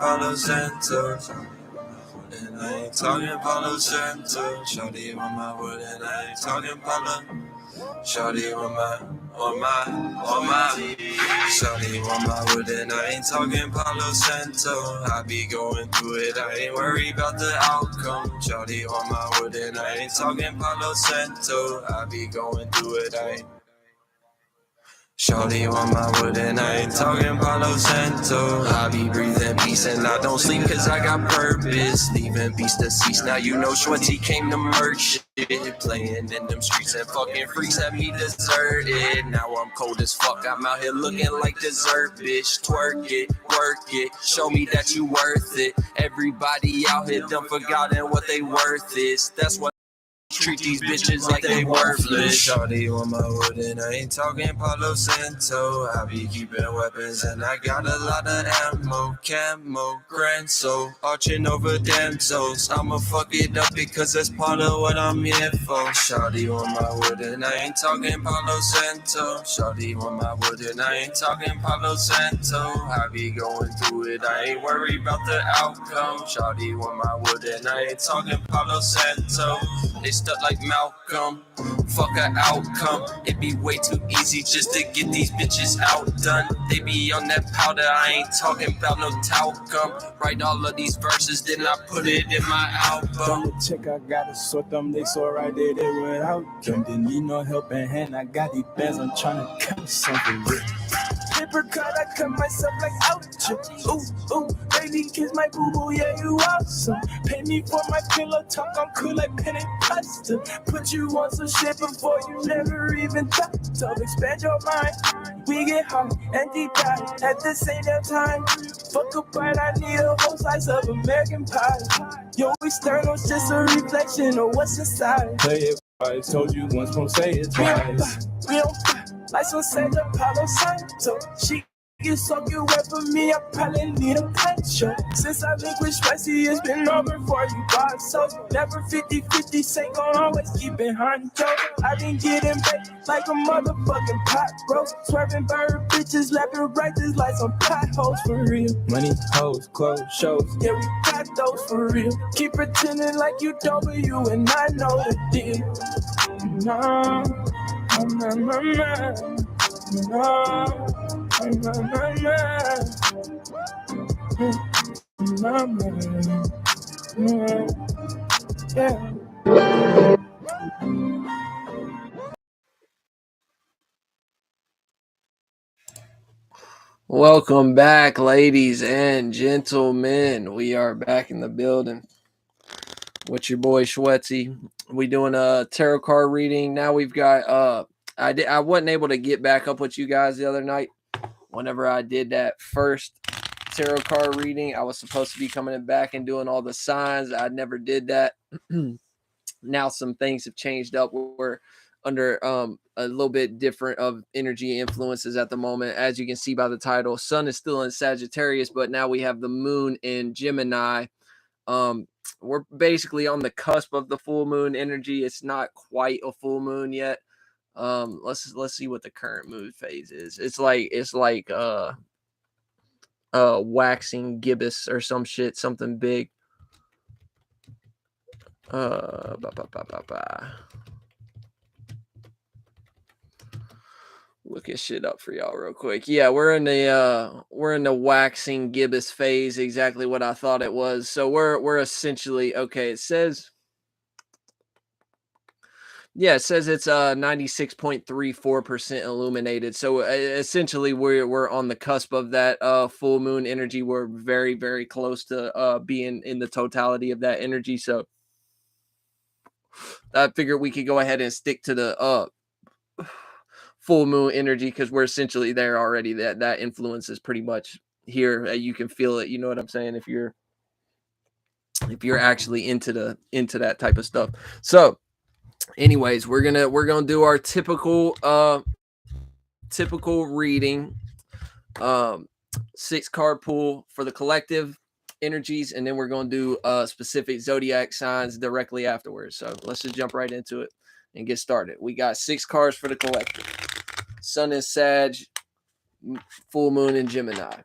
Palo Santo. And I ain't talking Palo Santo. Shawty on my wood and I ain't talking Palo. Shawty on my Shawty on my wood and I ain't talking Palo Santo. I be going through it, I ain't worried about the outcome. Shawty on my wood and I ain't talking Palo Santo. I be going through it, I ain't. Shawty on my wood and I ain't talking Palo Santo. I be breathing peace and I don't sleep cause I got purpose. Leaving beast deceased, now you know Schwartzy came to merge shit. Playing in them streets and fucking freaks had me deserted. Now I'm cold as fuck, I'm out here looking like dessert, bitch. Twerk it, work it, show me that you worth it. Everybody out here done forgotten what they worth is. That's what treat these bitches like they worthless. Shawty on my wood and I ain't talking Palo Santo. I be keeping weapons and I got a lot of ammo. Camo, grand soul, arching over damsels. I'ma fuck it up because that's part of what I'm here for. Shawty on my wood and I ain't talking Palo Santo. Shawty on my wood and I ain't talking Palo Santo. I be going through it, I ain't worried about the outcome. Shawty on my wood and I ain't talking Palo Santo. They stuck like Malcolm, fuck a outcome. It be way too easy just to get these bitches outdone. They be on that powder, I ain't talking about no talcum. Write all of these verses, then I put it in my album. Check, I gotta sort them, they so right there, they without them. Didn't need no helping hand, I got these bands, I'm trying to count something real. Paper cut, I cut myself like ouch. Ooh, ooh, baby, kiss my boo-boo, yeah, you awesome. Pay me for my pillow talk, I'm cool like pen and pasta. Put you on some shit before you never even thought of. Expand your mind, we get high and deep dive at the same damn time. Fuck a bite, I need a whole slice of American pie. Your external's just a reflection of what's inside. Play it twice, told you once, won't say it twice. We don't like some Sage Palo Santo. She get so good wet for me, I probably need a petrol. Since I live with Spicy, it's been over for you, boss. So never 50-50, say gon' always keep it honcho. I been getting baked like a motherfucking pot roast. Swerving bird bitches, left and right, just like some potholes for real. Money, hoes, clothes, shows, yeah, we got those for real. Keep pretending like you don't, but you and I know the deal. No. Yeah. Welcome back, ladies and gentlemen. We are back in the building with your boy Schwartzy. We doing a tarot card reading. Now we've got I wasn't able to get back up with you guys the other night. Whenever I did that first tarot card reading, I was supposed to be coming back and doing all the signs. I never did that. Now some things have changed up. We're under a little bit different of energy influences at the moment. As you can see by the title, Sun is still in Sagittarius, but now we have the Moon in Gemini. We're basically on the cusp of the full moon energy. It's not quite a full moon yet. Let's see what the current moon phase is. It's like waxing gibbous or some shit, something big. Look this shit up for y'all real quick. Yeah, we're in the waxing gibbous phase, exactly what I thought it was. So we're essentially okay. It says it's 96.34% illuminated. So essentially we're on the cusp of that full moon energy. We're very, very close to being in the totality of that energy. So I figured we could go ahead and stick to the full moon energy because we're essentially there already. That influence is pretty much here. You can feel it. You know what I'm saying? If you're actually into that type of stuff. So anyways, we're gonna do our typical reading. 6-card pool for the collective energies, and then we're gonna do specific zodiac signs directly afterwards. So let's just jump right into it and get started. We got 6 cards for the collective. Sun is Sag, full moon in Gemini.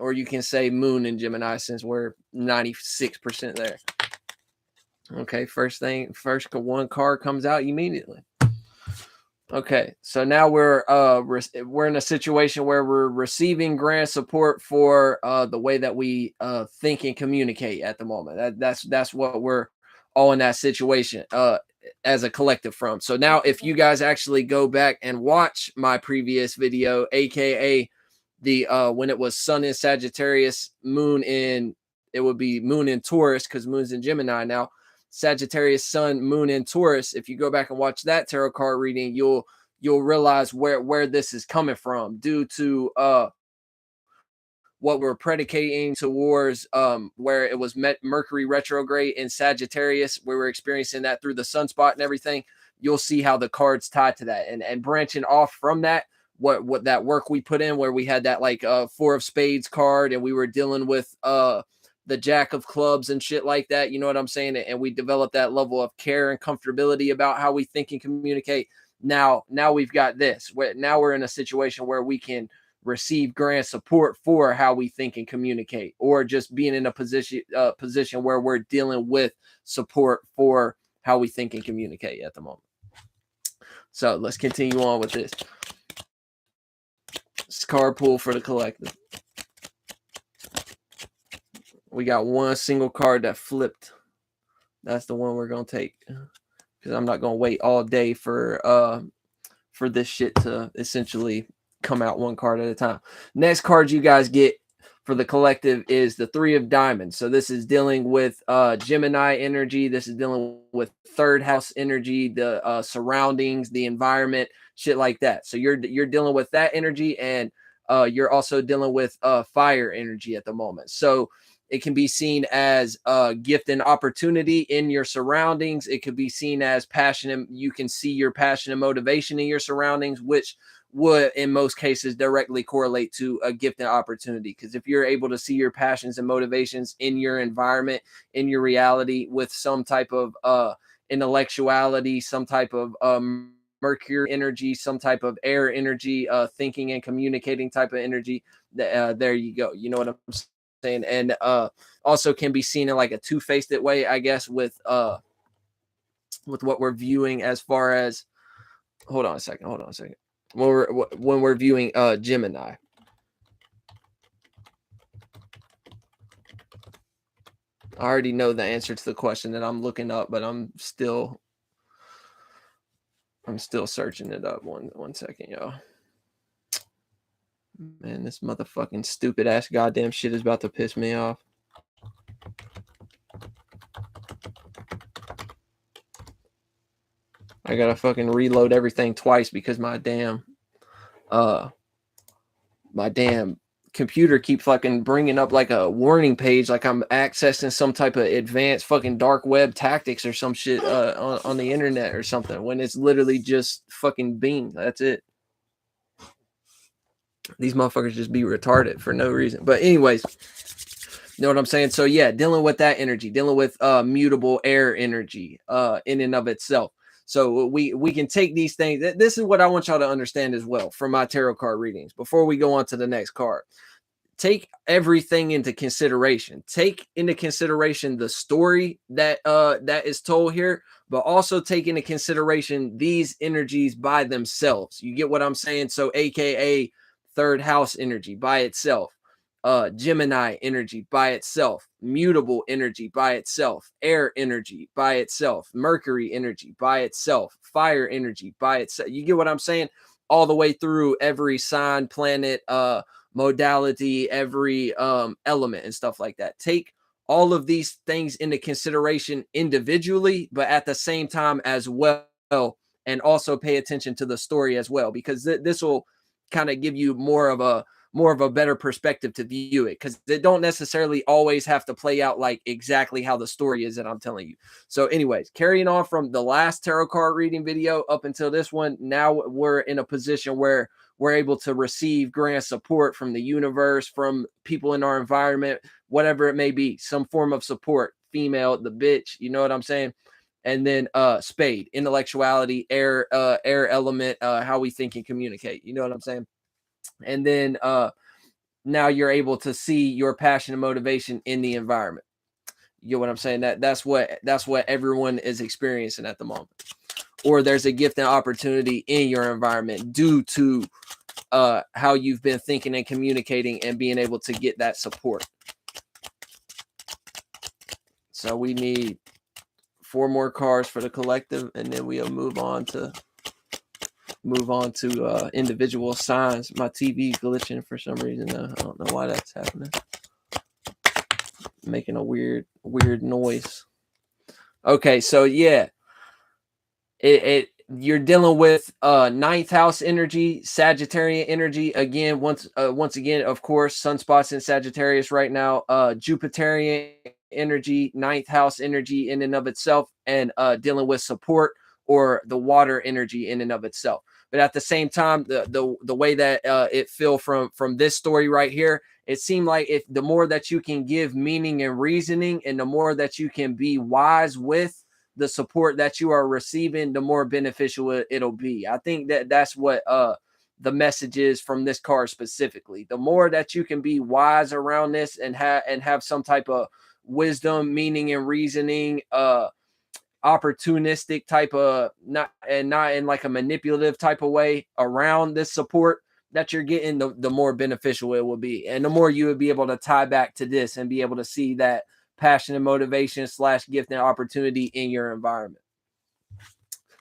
or you can say moon in Gemini since we're 96% there. Okay, first one card comes out immediately. Okay, so now we're in a situation where we're receiving grant support for the way that we think and communicate at the moment. That's what we're all in that situation as a collective from. So now if you guys actually go back and watch my previous video, aka the when it was Sun in Sagittarius, Moon in, it would be Moon in Taurus because Moon's in Gemini now. Sagittarius, Sun, Moon in Taurus. If you go back and watch that tarot card reading, you'll realize where this is coming from due to what we're predicating towards, where it was Mercury retrograde in Sagittarius. We were experiencing that through the sunspot and everything. You'll see how the cards tied to that, and branching off from that, what that work we put in, where we had that like Four of Spades card, and we were dealing with the Jack of Clubs and shit like that. You know what I'm saying? And we developed that level of care and comfortability about how we think and communicate. Now we've got this. Now we're in a situation where we can receive grant support for how we think and communicate, or just being in a position where we're dealing with support for how we think and communicate at the moment. So let's continue on with this. It's card pool for the collective. We got one single card that flipped. That's the one we're gonna take, because I'm not gonna wait all day for this shit to essentially come out one card at a time. Next card you guys get for the collective is the Three of Diamonds. So this is dealing with Gemini energy. This is dealing with third house energy, the surroundings, the environment, shit like that. So you're dealing with that energy, and you're also dealing with fire energy at the moment. So it can be seen as gift and opportunity in your surroundings. It could be seen as passion. You can see your passion and motivation in your surroundings, which would in most cases directly correlate to a gift and opportunity. Because if you're able to see your passions and motivations in your environment, in your reality, with some type of intellectuality, some type of Mercury energy, some type of air energy, thinking and communicating type of energy, there you go. You know what I'm saying? And also can be seen in like a two-faced way, I guess, with what we're viewing as far as, hold on a second. When we're viewing Gemini. I already know the answer to the question that I'm looking up, but I'm still searching it up. One second, y'all. Man, this motherfucking stupid ass goddamn shit is about to piss me off. I gotta fucking reload everything twice because my damn computer keep fucking bringing up like a warning page, like I'm accessing some type of advanced fucking dark web tactics or some shit on the internet or something, when it's literally just fucking Bing. That's it. These motherfuckers just be retarded for no reason. But anyways, you know what I'm saying? So yeah, dealing with that energy, dealing with mutable air energy in and of itself. So we can take these things. This is what I want y'all to understand as well from my tarot card readings. Before we go on to the next card, take everything into consideration. Take into consideration the story that is told here, but also take into consideration these energies by themselves. You get what I'm saying? So AKA third house energy by itself, Gemini energy by itself, mutable energy by itself, air energy by itself, Mercury energy by itself, fire energy by itself. You get what I'm saying? All the way through every sign, planet, modality, every element and stuff like that. Take all of these things into consideration individually, but at the same time as well, and also pay attention to the story as well, because this will kind of give you more of a better perspective to view it, because they don't necessarily always have to play out like exactly how the story is that I'm telling you. So anyways, carrying on from the last tarot card reading video up until this one, now we're in a position where we're able to receive grant support from the universe, from people in our environment, whatever it may be, some form of support, female, the bitch, you know what I'm saying? And then spade, intellectuality, air element, how we think and communicate, you know what I'm saying? And then now you're able to see your passion and motivation in the environment. You know what I'm saying? That's what everyone is experiencing at the moment. Or there's a gift and opportunity in your environment due to how you've been thinking and communicating and being able to get that support. So we need 4 more cards for the collective, and then we'll move on to individual signs. My TV glitching for some reason. I don't know why that's happening. Making a weird noise. Okay, so yeah, you're dealing with 9th house energy, Sagittarian energy. Again, once again, of course, sunspots in Sagittarius right now. Jupiterian energy, 9th house energy in and of itself, and dealing with support or the water energy in and of itself. But at the same time, the way that it feel from this story right here, it seemed like if the more that you can give meaning and reasoning, and the more that you can be wise with the support that you are receiving, the more beneficial it'll be. I think that's what the message is from this card specifically. The more that you can be wise around this and have some type of wisdom, meaning, and reasoning, opportunistic type of not in like a manipulative type of way around this support that you're getting, the more beneficial it will be, and the more you would be able to tie back to this and be able to see that passion and motivation / gift and opportunity in your environment.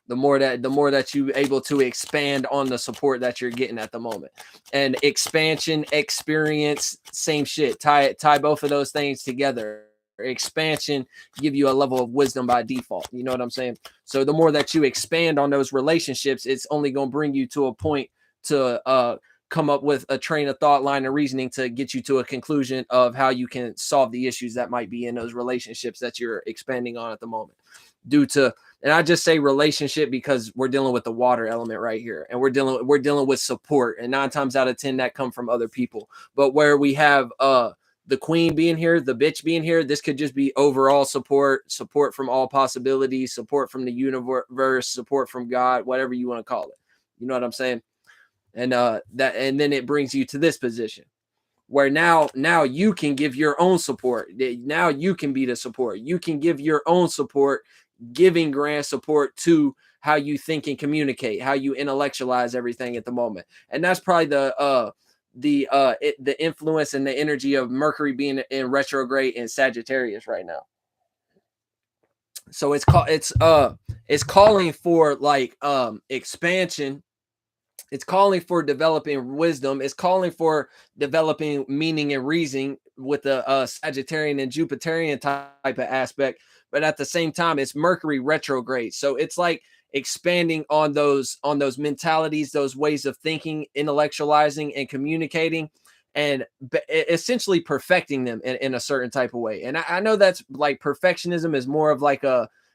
The more that you able to expand on the support that you're getting at the moment. And expansion, experience, same shit. Tie both of those things together. Expansion give you a level of wisdom by default. You know what I'm saying? So the more that you expand on those relationships, it's only going to bring you to a point to come up with a train of thought, line of reasoning to get you to a conclusion of how you can solve the issues that might be in those relationships that you're expanding on at the moment. And I just say relationship because we're dealing with the water element right here, and we're dealing with support, and 9 times out of 10 that come from other people. But where we have the queen being here, the bitch being here, this could just be overall support from all possibilities, support from the universe, support from God, whatever you want to call it. You know what I'm saying? And then it brings you to this position where now you can give your own support. Now you can be the support. You can give your own support, giving grand support to how you think and communicate, how you intellectualize everything at the moment. And that's probably the influence and the energy of Mercury being in retrograde in Sagittarius right now. So it's calling for like expansion. It's calling for developing wisdom. It's calling for developing meaning and reasoning with the Sagittarian and Jupiterian type of aspect. But at the same time, it's Mercury retrograde. So it's like expanding on those mentalities, those ways of thinking, intellectualizing, and communicating, and essentially perfecting them in a certain type of way. And I know that's like perfectionism is more of like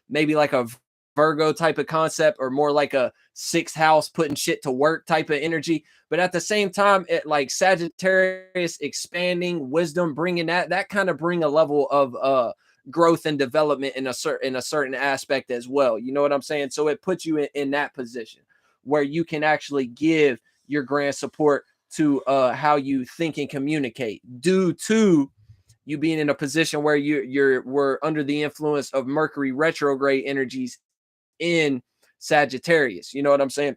maybe like a Virgo type of concept, or more like a 6th house putting shit to work type of energy. But at the same time, it like Sagittarius expanding wisdom, bringing that kind of bring a level of growth and development in a certain aspect as well. You know what I'm saying? So it puts you in that position where you can actually give your grand support to how you think and communicate, due to you being in a position where we're under the influence of Mercury retrograde energies in Sagittarius. You know what I'm saying?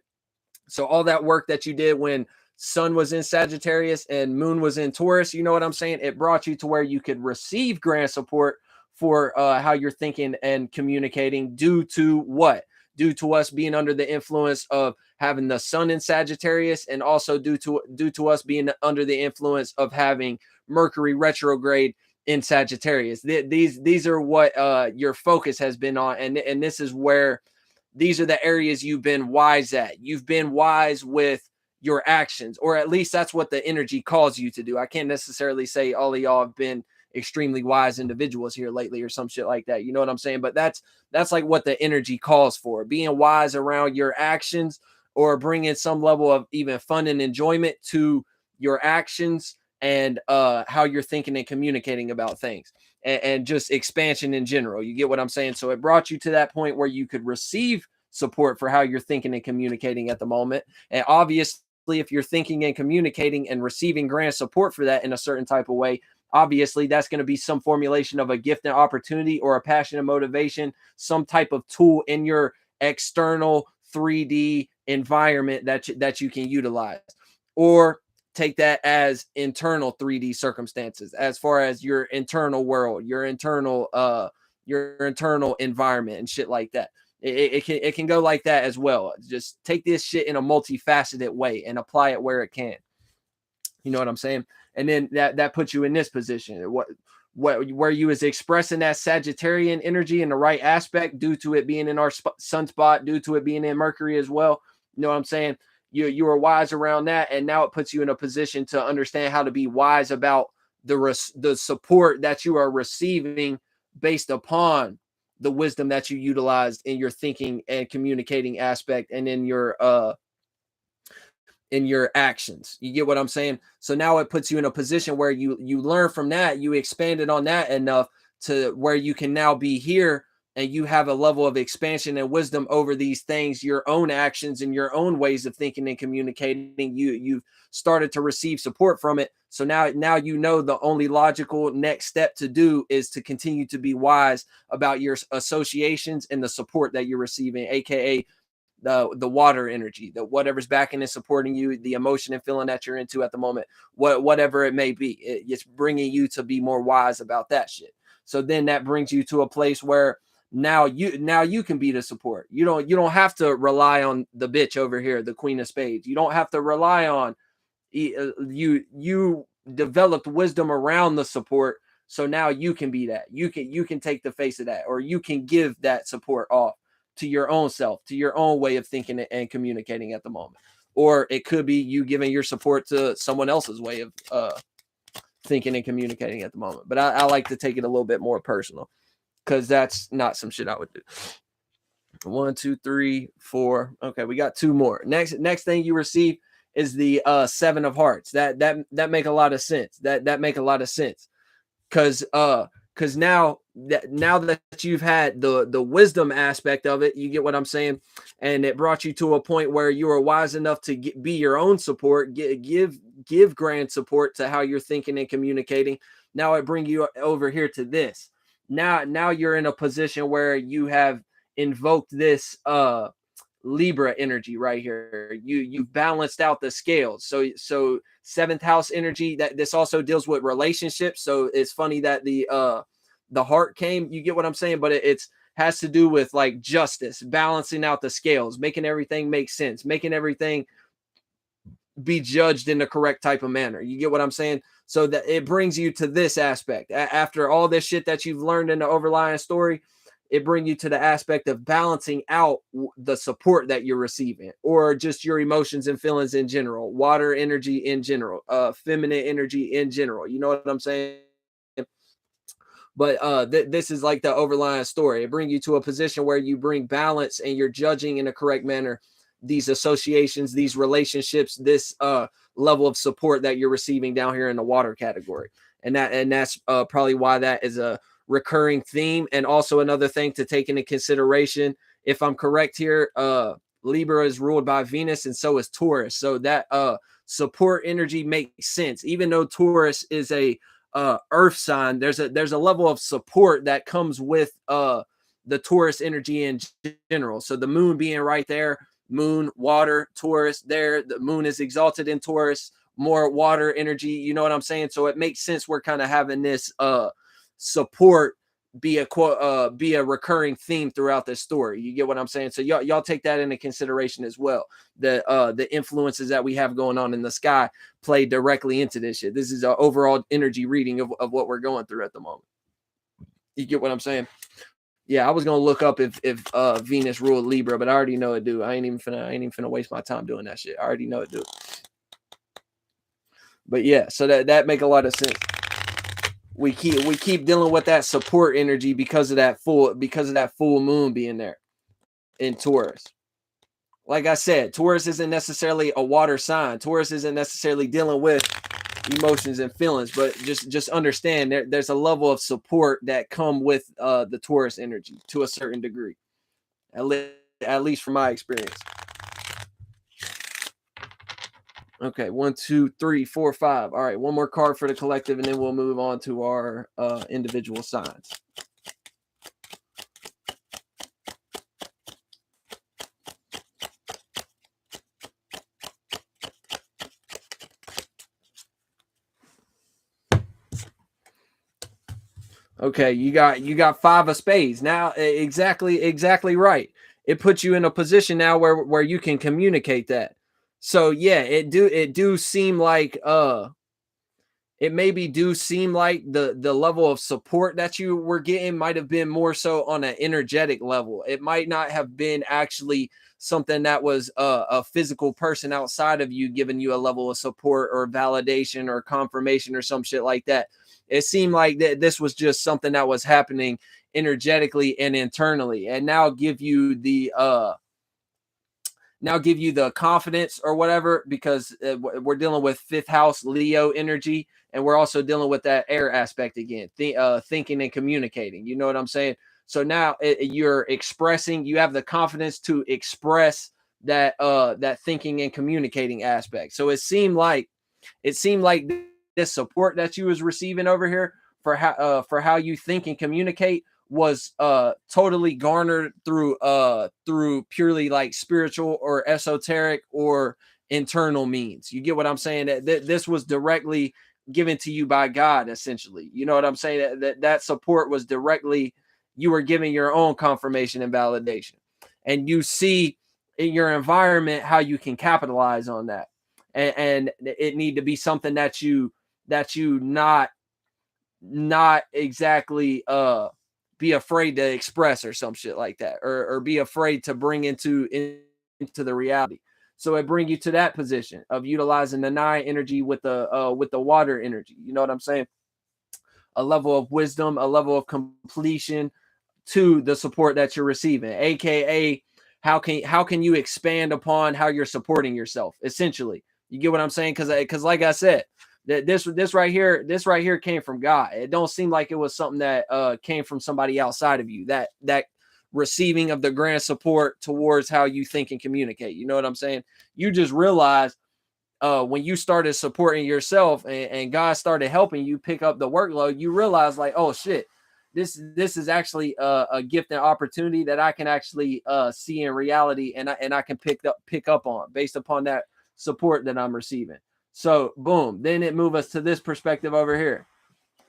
So all that work that you did when Sun was in Sagittarius and Moon was in Taurus, you know what I'm saying? It brought you to where you could receive grand support for how you're thinking and communicating, due to what? Due to us being under the influence of having the Sun in Sagittarius, and also due to us being under the influence of having Mercury retrograde in Sagittarius. These are what your focus has been on, and this is where these are the areas you've been wise at. You've been wise with your actions, or at least that's what the energy calls you to do. I can't necessarily say all of y'all have been extremely wise individuals here lately or some shit like that. You know what I'm saying? But that's like what the energy calls for, being wise around your actions, or bringing some level of even fun and enjoyment to your actions, and how you're thinking and communicating about things, and just expansion in general. You get what I'm saying? So it brought you to that point where you could receive support for how you're thinking and communicating at the moment. And obviously if you're thinking and communicating and receiving grand support for that in a certain type of way, obviously that's going to be some formulation of a gift and opportunity or a passion and motivation, some type of tool in your external 3D environment that you can utilize. Or take that as internal 3D circumstances, as far as your internal world, your internal environment and shit like that. It can go like that as well. Just take this shit in a multifaceted way and apply it where it can. You know what I'm saying? And then that puts you in this position. What where you is expressing that Sagittarian energy in the right aspect, due to it being in our sunspot, due to it being in Mercury as well. You know what I'm saying? You are wise around that, and now it puts you in a position to understand how to be wise about the support that you are receiving based upon the wisdom that you utilized in your thinking and communicating aspect, and in your actions. You get what I'm saying? So now it puts you in a position where you learn from that, you expanded on that enough to where you can now be here, and you have a level of expansion and wisdom over these things, your own actions and your own ways of thinking and communicating. You've started to receive support from it. So now you know the only logical next step to do is to continue to be wise about your associations and the support that you're receiving, aka the water energy, the whatever's backing and supporting you, the emotion and feeling that you're into at the moment, whatever it may be. It's bringing you to be more wise about that shit. So then that brings you to a place where now you can be the support. You don't have to rely on the bitch over here, the Queen of Spades. You don't have to rely on you developed wisdom around the support. So now you can be that. You can take the face of that, or you can give that support off to your own self, to your own way of thinking and communicating at the moment. Or it could be you giving your support to someone else's way of thinking and communicating at the moment. But I like to take it a little bit more personal, because that's not some shit I would do. 1, 2, 3, 4. Okay, we got 2 more. Next thing you receive is the 7 of Hearts. That make a lot of sense. That make a lot of sense. Because now that you've had the wisdom aspect of it, you get what I'm saying, and it brought you to a point where you are wise enough to be your own support, give grand support to how you're thinking and communicating. Now it bring you over here to this. Now you're in a position where you have invoked this Libra energy right here. You've balanced out the scales. So 7th house energy, that this also deals with relationships. So it's funny that the heart came. You get what I'm saying? But it's has to do with like justice, balancing out the scales, making everything make sense, making everything be judged in the correct type of manner. You get what I'm saying? So that it brings you to this aspect. After all this shit that you've learned in the overlying story, it brings you to the aspect of balancing out the support that you're receiving, or just your emotions and feelings in general, water energy in general, feminine energy in general. You know what I'm saying? But this is like the overlying story. It brings you to a position where you bring balance and you're judging in a correct manner these associations, these relationships, this level of support that you're receiving down here in the water category. And that's probably why that is a recurring theme. And also another thing to take into consideration, if I'm correct here, Libra is ruled by Venus, and so is Taurus. So that support energy makes sense. Even though Taurus is a earth sign, there's a level of support that comes with the Taurus energy in general. So the moon being right there, moon, water, Taurus, there, the moon is exalted in Taurus, more water energy. You know what I'm saying? So it makes sense we're kind of having this support be a recurring theme throughout this story. You get what I'm saying? So y'all take that into consideration as well. The influences that we have going on in the sky play directly into this shit. This is an overall energy reading of what we're going through at the moment. You get what I'm saying? Yeah, I was gonna look up if Venus ruled Libra, but I already know it do. I ain't even finna waste my time doing that shit. I already know it do. But yeah, so that make a lot of sense. We keep dealing with that support energy because of that full moon being there in Taurus. Like I said, Taurus isn't necessarily a water sign. Taurus isn't necessarily dealing with emotions and feelings, but just understand there's a level of support that come with the Taurus energy to a certain degree, at least from my experience. Okay, 1, 2, 3, 4, 5. All right, one more card for the collective, and then we'll move on to our individual signs. Okay, you got 5 of spades. Now exactly right. It puts you in a position now where you can communicate that. So yeah, it do seem like it maybe do seem like the level of support that you were getting might have been more so on an energetic level. It might not have been actually something that was a physical person outside of you giving you a level of support or validation or confirmation or some shit like that. It seemed like this was just something that was happening energetically and internally, and now give you the confidence or whatever, because we're dealing with fifth house Leo energy, and we're also dealing with that air aspect again, thinking and communicating. You know what I'm saying? So now you're expressing, you have the confidence to express that thinking and communicating aspect. So it seemed like this support that you was receiving over here for how you think and communicate was totally garnered through purely like spiritual or esoteric or internal means. You get what I'm saying? That this was directly given to you by God, essentially. You know what I'm saying? That support was directly, you were giving your own confirmation and validation, and you see in your environment how you can capitalize on that, and it need to be something that you not exactly be afraid to express or some shit like that, or be afraid to bring into the reality. So it bring you to that position of utilizing the 9 energy with the water energy. You know what I'm saying? A level of wisdom, a level of completion to the support that you're receiving, aka how can you expand upon how you're supporting yourself, essentially. You get what I'm saying? Because like I said, that this right here came from God. It don't seem like it was something that came from somebody outside of you, that receiving of the grand support towards how you think and communicate. You know what I'm saying? You just realize when you started supporting yourself, and God started helping you pick up the workload, you realize like, oh shit, this is actually a gift and opportunity that I can actually see in reality, and I can pick up on based upon that support that I'm receiving. So boom, then it moves us to this perspective over here,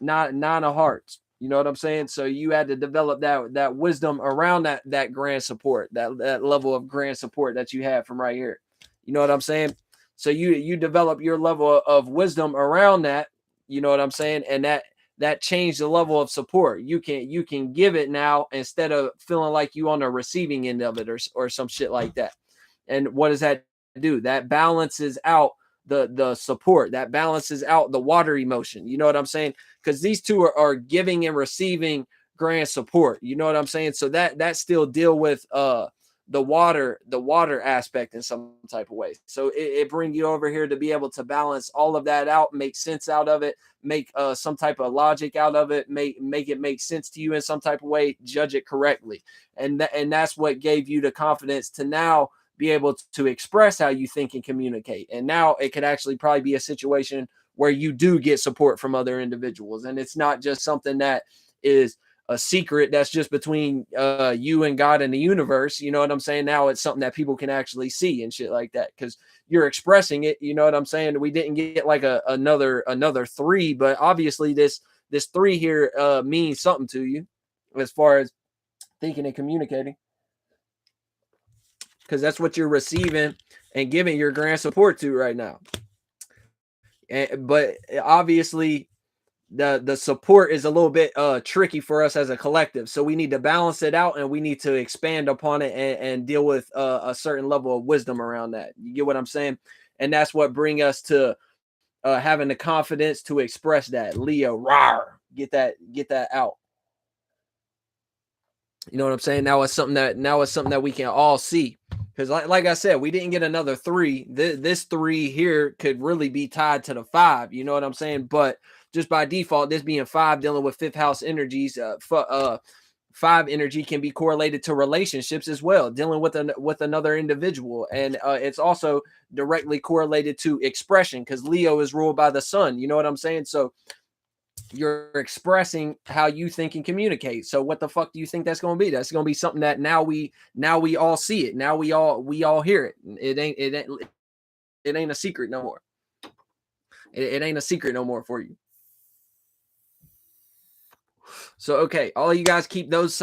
9 of hearts. You know what I'm saying? So you had to develop that wisdom around that grand support, that level of grand support that you have from right here. You know what I'm saying? So you develop your level of wisdom around that. You know what I'm saying? And that changed the level of support. You can give it now instead of feeling like you on the receiving end of it, or some shit like that. And what does that do? That balances out the support, that balances out the water emotion. You know what I'm saying? Because these two are giving and receiving grand support. You know what I'm saying? So that still deal with the water aspect in some type of way. So it brings you over here to be able to balance all of that out, make sense out of it, make some type of logic out of it, make it make sense to you in some type of way, judge it correctly. And that's what gave you the confidence to now be able to express how you think and communicate. And now it could actually probably be a situation where you do get support from other individuals, and it's not just something that is a secret that's just between you and God and the universe. You know what I'm saying? Now it's something that people can actually see and shit like that, because you're expressing it. You know what I'm saying? We didn't get like another 3, but obviously this 3 here means something to you as far as thinking and communicating, because that's what you're receiving and giving your grand support to right now. But obviously the support is a little bit tricky for us as a collective, so we need to balance it out, and we need to expand upon it, and deal with a certain level of wisdom around that. You get what I'm saying? And that's what bring us to having the confidence to express that. Leo, rawr, get that out. You know what I'm saying? Now it's something that we can all see. Because like I said, we didn't get another 3. This 3 here could really be tied to the 5. You know what I'm saying? But just by default, this being 5, dealing with fifth house energies, 5 energy can be correlated to relationships as well, dealing with another individual, and it's also directly correlated to expression because Leo is ruled by the sun. You know what I'm saying? So you're expressing how you think and communicate. So what the fuck do you think that's going to be? That's going to be something that now we all see it. Now we all hear it. It ain't a secret no more. It ain't a secret no more for you. So, okay, all you guys keep those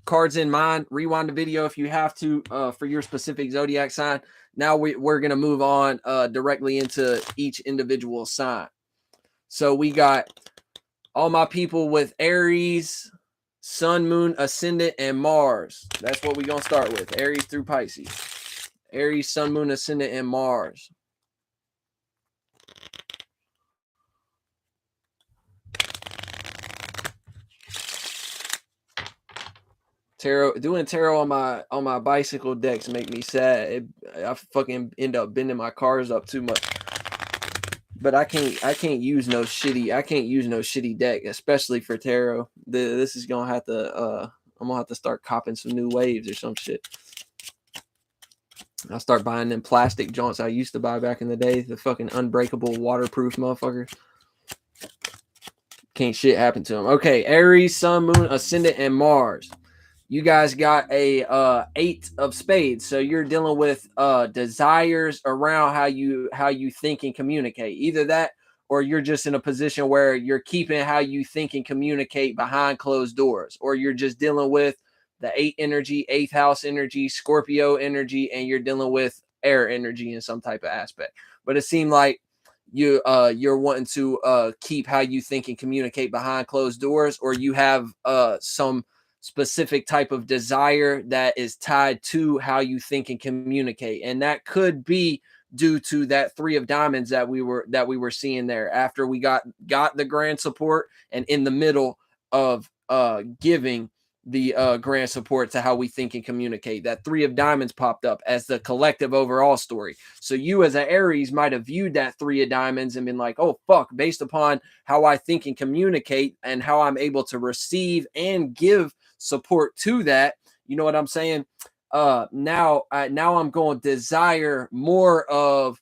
cards in mind. Rewind the video if you have to for your specific zodiac sign. Now we're going to move on directly into each individual sign. So we got all my people with Aries, Sun, Moon, Ascendant, and Mars. That's what we're going to start with. Aries through Pisces. Aries, Sun, Moon, Ascendant, and Mars. Doing tarot on my bicycle decks make me sad. I fucking end up bending my cars up too much. But I can't use no shitty deck, especially for tarot. This is gonna have to I'm gonna have to start copping some new waves or some shit. I'll start buying them plastic joints I used to buy back in the day, the fucking unbreakable waterproof motherfuckers. Can't shit happen to them. Okay, Aries, Sun, Moon, Ascendant, and Mars. You guys got a 8 of spades, so you're dealing with desires around how you think and communicate. Either that, or you're just in a position where you're keeping how you think and communicate behind closed doors, or you're just dealing with the 8 energy, 8th house energy, Scorpio energy, and you're dealing with air energy in some type of aspect. But it seemed like you're wanting to keep how you think and communicate behind closed doors, or you have some specific type of desire that is tied to how you think and communicate, and that could be due to that 3 of diamonds that we were seeing there after we got the grand support, and in the middle of giving the grand support to how we think and communicate. That 3 of diamonds popped up as the collective overall story. So you as an Aries might have viewed that 3 of diamonds and been like, oh fuck, based upon how I think and communicate and how I'm able to receive and give support to that, you know what I'm saying? Now I'm going to desire more of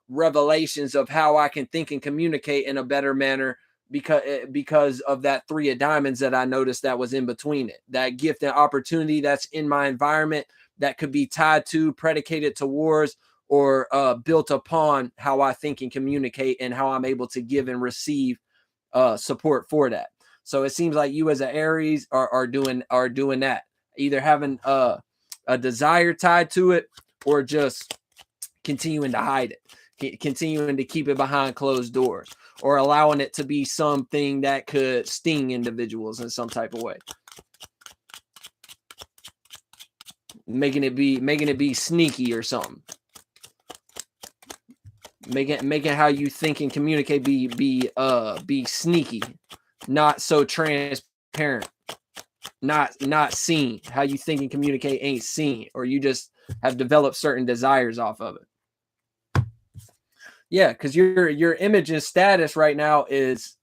revelations of how I can think and communicate in a better manner because of that 3 of diamonds that I noticed that was in between it. That gift and opportunity that's in my environment that could be tied to, predicated towards, or built upon how I think and communicate and how I'm able to give and receive support for that. So it seems like you as an Aries are doing that, either having a desire tied to it or just continuing to hide it, continuing to keep it behind closed doors, or allowing it to be something that could sting individuals in some type of way, making it be sneaky or something, making how you think and communicate be sneaky. Not so transparent, not seen. How you think and communicate ain't seen, or you just have developed certain desires off of it. Yeah, because your image and status right now is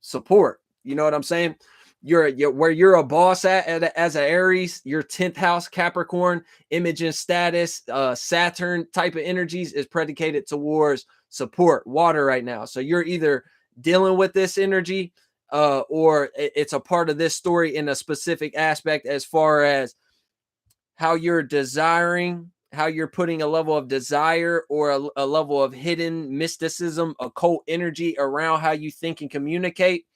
support. You know what I'm saying? You're where you're a boss at as an Aries, your 10th house Capricorn image and status, Saturn type of energies is predicated towards support, water right now. So you're either dealing with this energy, or it's a part of this story in a specific aspect as far as how you're desiring, how you're putting a level of desire or a level of hidden mysticism, occult energy around how you think and communicate.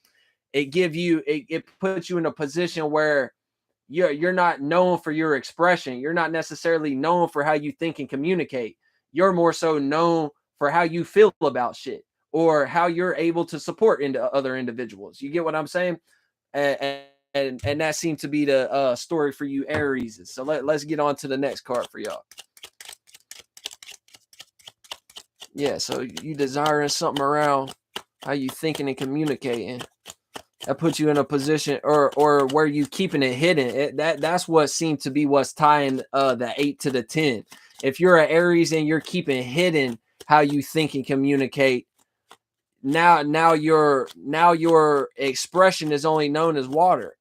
It puts you in a position where you're not known for your expression. You're not necessarily known for how you think and communicate. You're more so known for how you feel about shit, or how you're able to support into other individuals. You get what I'm saying? And that seems to be the story for you Aries. So let's get on to the next card for y'all. Yeah, so you desiring something around how you thinking and communicating. That puts you in a position or where you keeping it hidden. That's what seemed to be what's tying the 8 to the 10. If you're an Aries and you're keeping hidden how you think and communicate, now your expression is only known as water.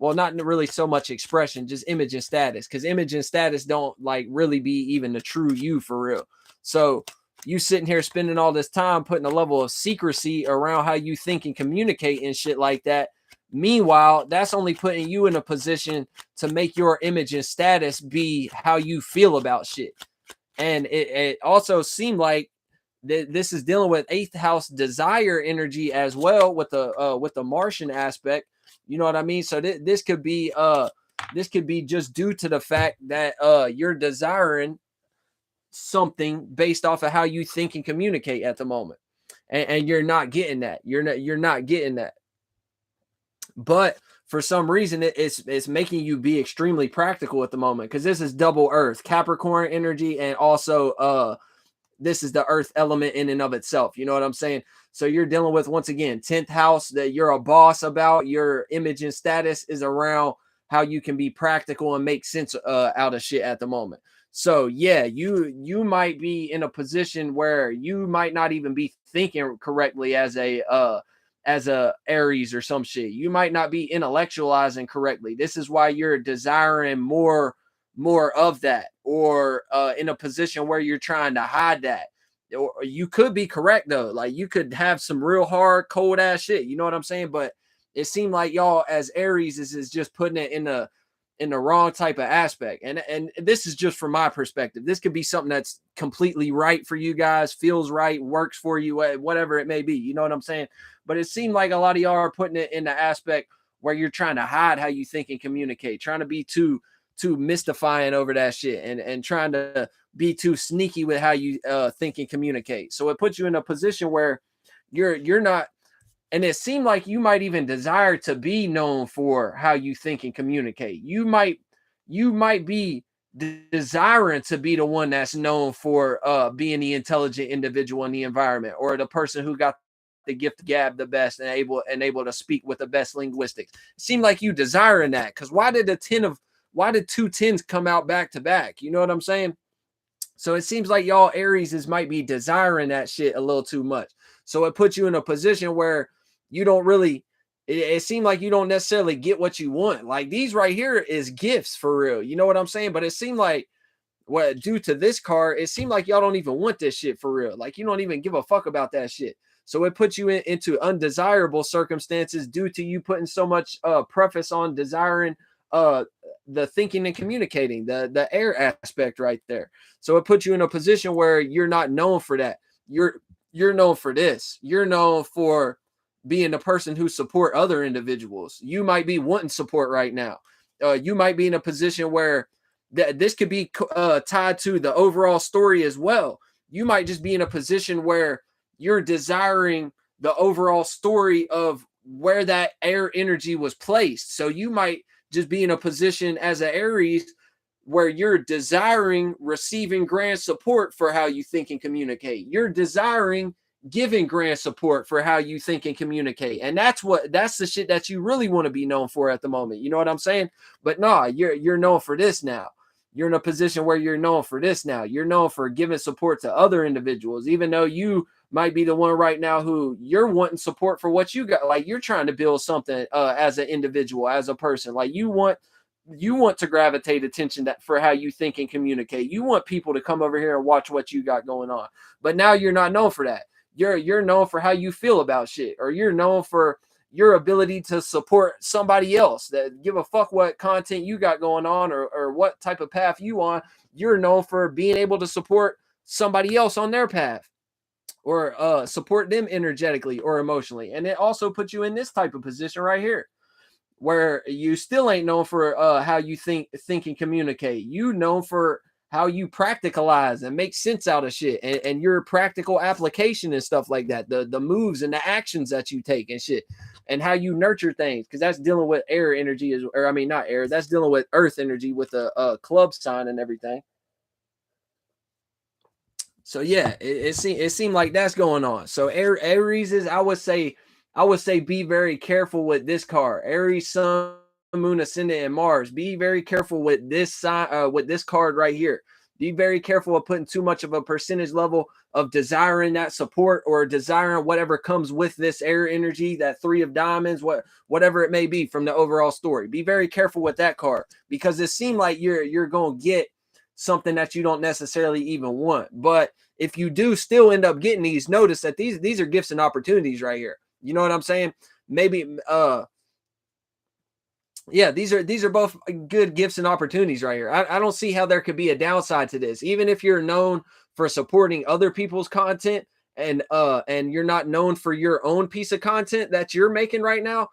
well, not really so much expression, just image and status, because image and status don't like really be even the true you for real. So you sitting here spending all this time putting a level of secrecy around how you think and communicate and shit like that. Meanwhile, that's only putting you in a position to make your image and status be how you feel about shit. And it also seemed like this is dealing with 8th house desire energy as well with the Martian aspect. You know what I mean? So this could be just due to the fact that you're desiring something based off of how you think and communicate at the moment, and you're not getting that. You're not getting that. But for some reason, it's making you be extremely practical at the moment, because this is double Earth, Capricorn energy, and also this is the Earth element in and of itself. You know what I'm saying? So you're dealing with, once again, 10th house that you're a boss about. Your image and status is around how you can be practical and make sense out of shit at the moment. So yeah, you might be in a position where you might not even be thinking correctly as a Aries or some shit. You might not be intellectualizing correctly. This is why you're desiring more of that, or in a position where you're trying to hide that. Or you could be correct though. Like you could have some real hard, cold ass shit. You know what I'm saying? But it seemed like y'all as Aries is just putting it in the wrong type of aspect. And this is just from my perspective. This could be something that's completely right for you guys, feels right, works for you, whatever it may be. You know what I'm saying? But it seemed like a lot of y'all are putting it in the aspect where you're trying to hide how you think and communicate, trying to be too mystifying over that shit, and trying to be too sneaky with how you think and communicate. So it puts you in a position where you're not. And it seemed like you might even desire to be known for how you think and communicate. You might be desiring to be the one that's known for being the intelligent individual in the environment, or the person who got the gift gab the best and able to speak with the best linguistics. It seemed like you desiring that, because why did two tens come out back to back? You know what I'm saying? So it seems like y'all Aries might be desiring that shit a little too much. So it puts you in a position where you don't really, it seemed like you don't necessarily get what you want. Like these right here is gifts for real. You know what I'm saying? But it seemed like, due to this card, it seemed like y'all don't even want this shit for real. Like you don't even give a fuck about that shit. So it puts you into undesirable circumstances due to you putting so much preface on desiring the thinking and communicating, the air aspect right there. So it puts you in a position where you're not known for that. You're known for this. You're known for being the person who support other individuals. You might be wanting support right now. You might be in a position where this could be tied to the overall story as well. You might just be in a position where you're desiring the overall story of where that air energy was placed. So you might just be in a position as an Aries where you're desiring receiving grand support for how you think and communicate. You're desiring giving grand support for how you think and communicate. And that's the shit that you really want to be known for at the moment. You know what I'm saying? But nah, you're known for this now. You're in a position where you're known for this now. You're known for giving support to other individuals, even though you might be the one right now who you're wanting support for what you got. Like you're trying to build something as an individual, as a person. Like you want to gravitate attention for how you think and communicate. You want people to come over here and watch what you got going on. But now you're not known for that. You're known for how you feel about shit, or you're known for your ability to support somebody else that give a fuck what content you got going on, or what type of path you on. You're known for being able to support somebody else on their path, or support them energetically or emotionally. And it also puts you in this type of position right here, where you still ain't known for how you think and communicate. You known for how you practicalize and make sense out of shit, and your practical application and stuff like that, the moves and the actions that you take and shit, and how you nurture things, because that's dealing with air energy, not air, that's dealing with earth energy with a club sign and everything. So yeah, it seemed like that's going on. So Aries is, I would say be very careful with this card. Aries, Sun, Moon, Ascendant, and Mars. Be very careful with this sign, with this card right here, Be very careful of putting too much of a percentage level of desiring that support or desiring whatever comes with this air energy, that 3 of diamonds, whatever it may be from the overall story. Be very careful with that card, because it seems like you're going to get something that you don't necessarily even want. But if you do still end up getting these, notice that these are gifts and opportunities right here. You know what I'm saying? Maybe yeah, these are both good gifts and opportunities right here. I don't see how there could be a downside to this. Even if you're known for supporting other people's content and you're not known for your own piece of content that you're making right now,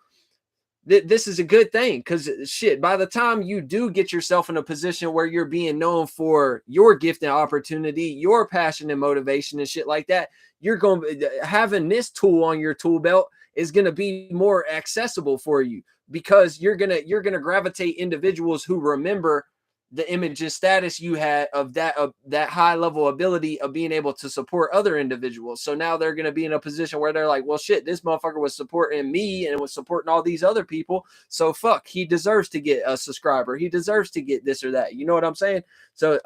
this is a good thing, because shit, by the time you do get yourself in a position where you're being known for your gift and opportunity, your passion and motivation and shit like that, you're going to having this tool on your tool belt is going to be more accessible for you, because you're going to gravitate individuals who remember the image and status you had of that high level ability of being able to support other individuals. So now they're going to be in a position where they're like, well, shit, this motherfucker was supporting me and was supporting all these other people. So fuck, he deserves to get a subscriber. He deserves to get this or that. You know what I'm saying? So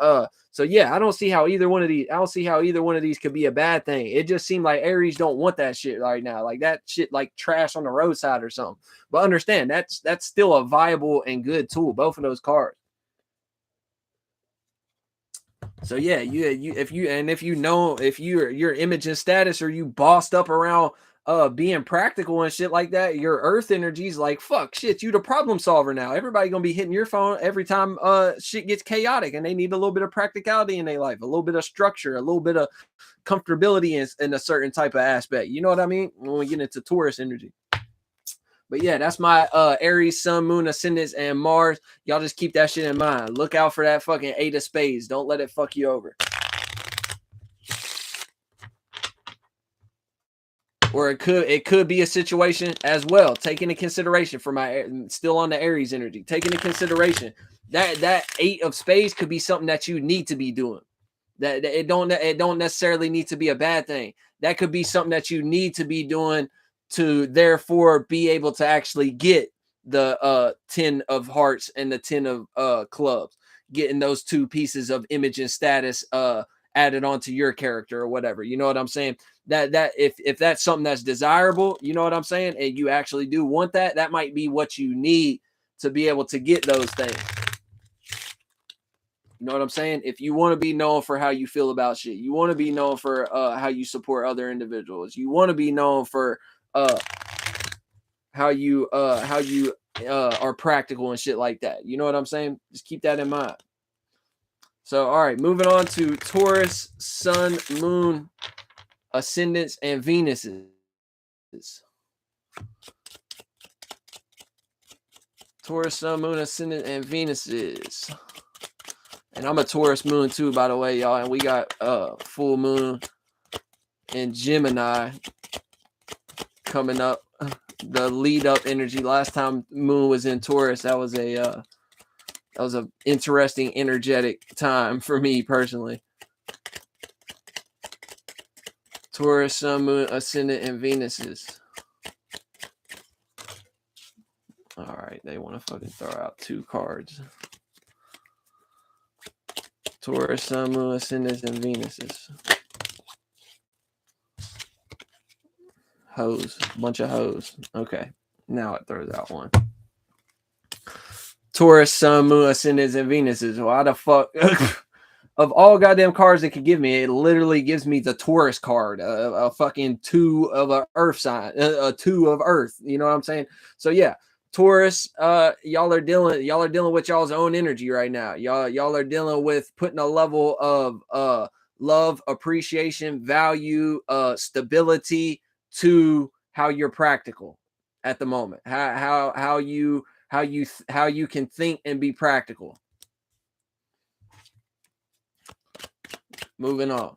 yeah, I don't see how either one of these could be a bad thing. It just seemed like Aries don't want that shit right now. Like that shit, like trash on the roadside or something. But understand, that's still a viable and good tool, both of those cards. So yeah, if your image and status, or you bossed up around being practical and shit like that, your earth energy is like, fuck shit, you the problem solver now. Everybody gonna be hitting your phone every time shit gets chaotic, and they need a little bit of practicality in their life, a little bit of structure, a little bit of comfortability in a certain type of aspect. You know what I mean? When we get into Taurus energy. But yeah, that's my Aries, Sun, Moon, Ascendants, and Mars. Y'all just keep that shit in mind. Look out for that fucking 8 of Spades. Don't let it fuck you over. Or it could be a situation as well. Take into consideration for my still on the Aries energy. Take into consideration that 8 of Spades could be something that you need to be doing. That it don't necessarily need to be a bad thing. That could be something that you need to be doing to therefore be able to actually get the 10 of hearts and the 10 of clubs, getting those 2 pieces of image and status added onto your character or whatever. You know what I'm saying? That if that's something that's desirable, you know what I'm saying, and you actually do want that, that might be what you need to be able to get those things. You know what I'm saying? If you want to be known for how you feel about shit, you want to be known for how you support other individuals, you want to be known for how you are practical and shit like that. You know what I'm saying? Just keep that in mind. So, all right, moving on to Taurus, Sun, Moon, Ascendants, and Venuses. Taurus, Sun, Moon, Ascendant, and Venuses. And I'm a Taurus moon too, by the way, y'all. And we got full moon in Gemini coming up. The lead up energy. Last time moon was in Taurus, that was a interesting, energetic time for me personally. Taurus, Sun, Moon, Ascendant, and Venuses. All right, they want to fucking throw out 2 cards. Taurus, Sun, Moon, Ascendants, and Venuses. Hoes. Bunch of hoes. Okay. Now it throws out 1. Taurus, Sun, Moon, Ascendants, and Venuses. Why the fuck? Of all goddamn cards it could give me, it literally gives me the Taurus card. A fucking 2 of a earth sign. A 2 of earth. You know what I'm saying? So yeah. Taurus, y'all are dealing with y'all's own energy right now. Y'all are dealing with putting a level of love, appreciation, value, stability to how you're practical at the moment. How you can think and be practical. Moving on.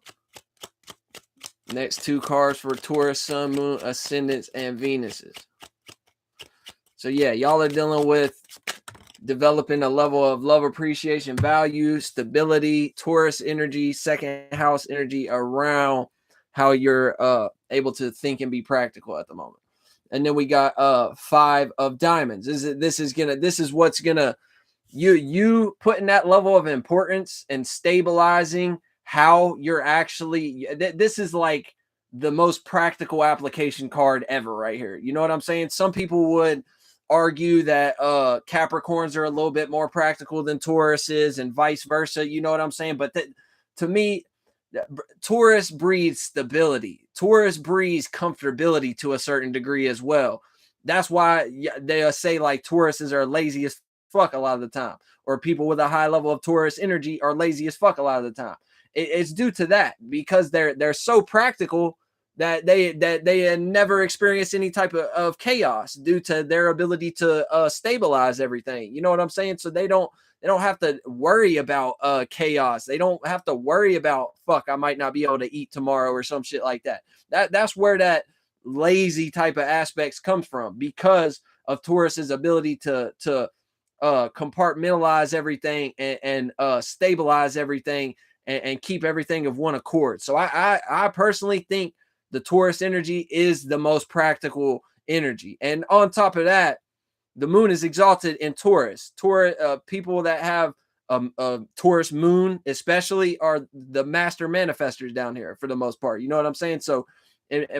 Next 2 cards for Taurus, Sun, Moon, Ascendants, and Venuses. So yeah, y'all are dealing with developing a level of love, appreciation, value, stability, Taurus energy, second house energy around how you're able to think and be practical at the moment. And then we got 5 of diamonds. This is what's gonna you putting that level of importance and stabilizing how you're actually, this is like the most practical application card ever right here. You know what I'm saying? Some people would argue that Capricorns are a little bit more practical than Tauruses and vice versa. You know what I'm saying? But to me, Taurus breeds stability. Taurus breeds comfortability to a certain degree as well. That's why they say like Tauruses are lazy as fuck a lot of the time, or people with a high level of Taurus energy are lazy as fuck a lot of the time. It's due to that, because they're so practical that they never experience any type of chaos due to their ability to stabilize everything. You know what I'm saying? So they don't have to worry about chaos. They don't have to worry about, fuck, I might not be able to eat tomorrow or some shit like that. That's where that lazy type of aspects comes from, because of Taurus's ability to compartmentalize everything and stabilize everything and keep everything of one accord. So I personally think the Taurus energy is the most practical energy. And on top of that, the moon is exalted in Taurus. People that have a Taurus moon especially are the master manifestors down here for the most part. You know what I'm saying? So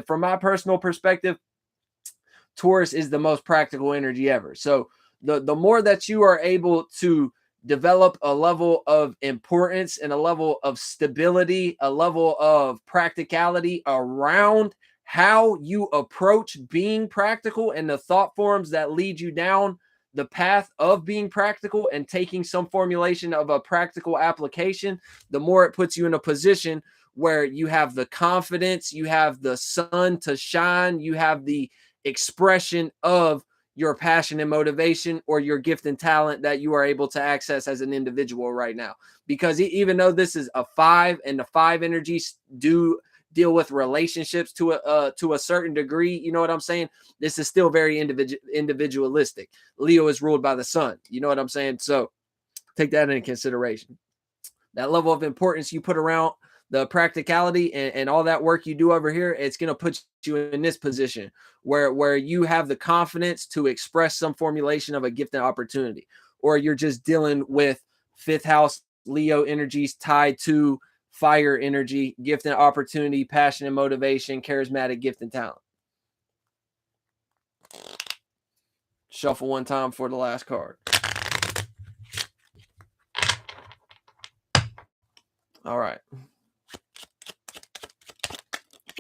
from my personal perspective, Taurus is the most practical energy ever. So the more that you are able to develop a level of importance and a level of stability, a level of practicality around how you approach being practical and the thought forms that lead you down the path of being practical and taking some formulation of a practical application, the more it puts you in a position where you have the confidence, you have the sun to shine, you have the expression of your passion and motivation or your gift and talent that you are able to access as an individual right now. Because even though this is a 5 and the 5 energies do deal with relationships to a certain degree, you know what I'm saying? This is still very individualistic. Leo is ruled by the sun. You know what I'm saying? So take that into consideration. That level of importance you put around the practicality and all that work you do over here, it's going to put you in this position where you have the confidence to express some formulation of a gift and opportunity, or you're just dealing with 5th house Leo energies tied to fire energy, gift and opportunity, passion and motivation, charismatic gift and talent. Shuffle one time for the last card. All right.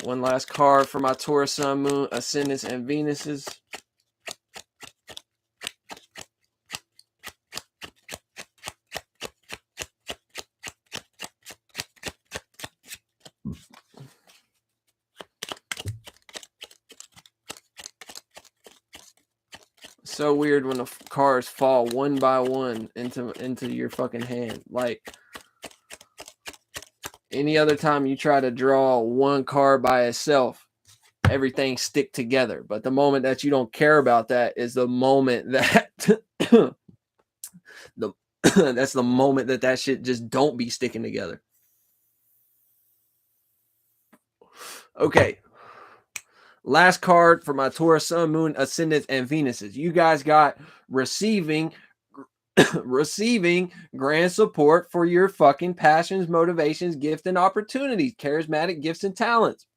One last card for my Taurus, Sun, Moon, Ascendants, and Venuses. So weird when the cards fall one by one into your fucking hand. Like any other time you try to draw one card by itself, everything stick together. But the moment that you don't care about that is the moment that that's the moment that shit just don't be sticking together. Okay. Last card for my Taurus, Sun, Moon, Ascendants, and Venuses. You guys got receiving grand support for your fucking passions, motivations, gifts, and opportunities, charismatic gifts and talents.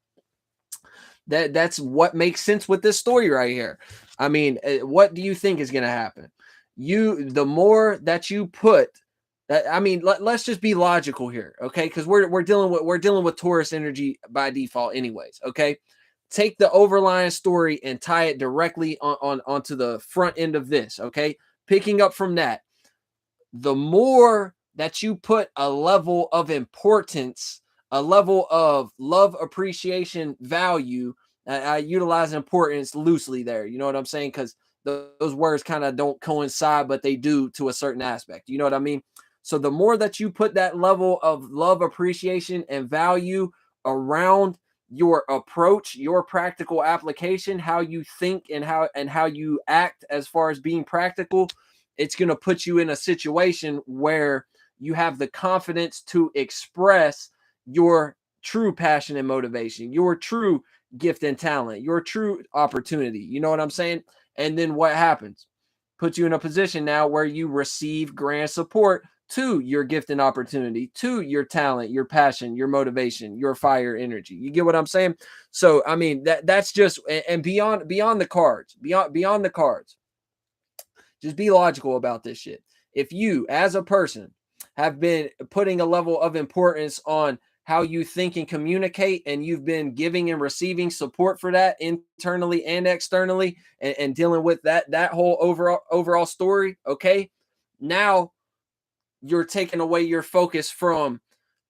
That's what makes sense with this story right here. I mean, what do you think is going to happen? The more that you put that, I mean, let's just be logical here, okay? Because we're dealing with Taurus energy by default, anyways. Okay, take the overlying story and tie it directly onto the front end of this. Okay, picking up from that, the more that you put a level of importance, a level of love, appreciation, value. I utilize importance loosely there. You know what I'm saying? Because those words kind of don't coincide, but they do to a certain aspect. You know what I mean? So the more that you put that level of love, appreciation, and value around your approach, your practical application, how you think and how you act as far as being practical, it's going to put you in a situation where you have the confidence to express your true passion and motivation, your true gift and talent, your true opportunity. You know what I'm saying? And then what happens? put you in a position now where you receive grand support to your gift and opportunity, to your talent, your passion, your motivation, your fire energy. You get what I'm saying? So I mean that's just, and beyond the cards, beyond the cards. Just be logical about this shit. If you, as a person, have been putting a level of importance on how you think and communicate, and you've been giving and receiving support for that internally and externally, and dealing with that whole overall story, okay? Now you're taking away your focus from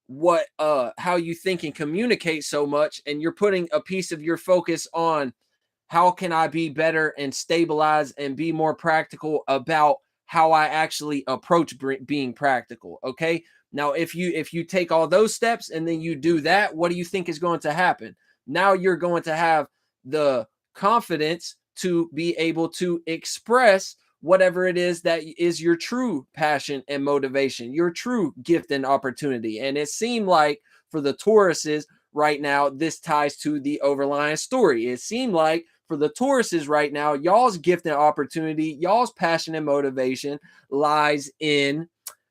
what how you think and communicate so much, and you're putting a piece of your focus on how can I be better and stabilize and be more practical about how I actually approach being practical. Okay. Now, if you take all those steps and then you do that, what do you think is going to happen? Now you're going to have the confidence to be able to express whatever it is that is your true passion and motivation, your true gift and opportunity. And it seemed like for the Tauruses right now, this ties to the overlying story. It seemed like for the Tauruses right now, y'all's gift and opportunity, y'all's passion and motivation lies in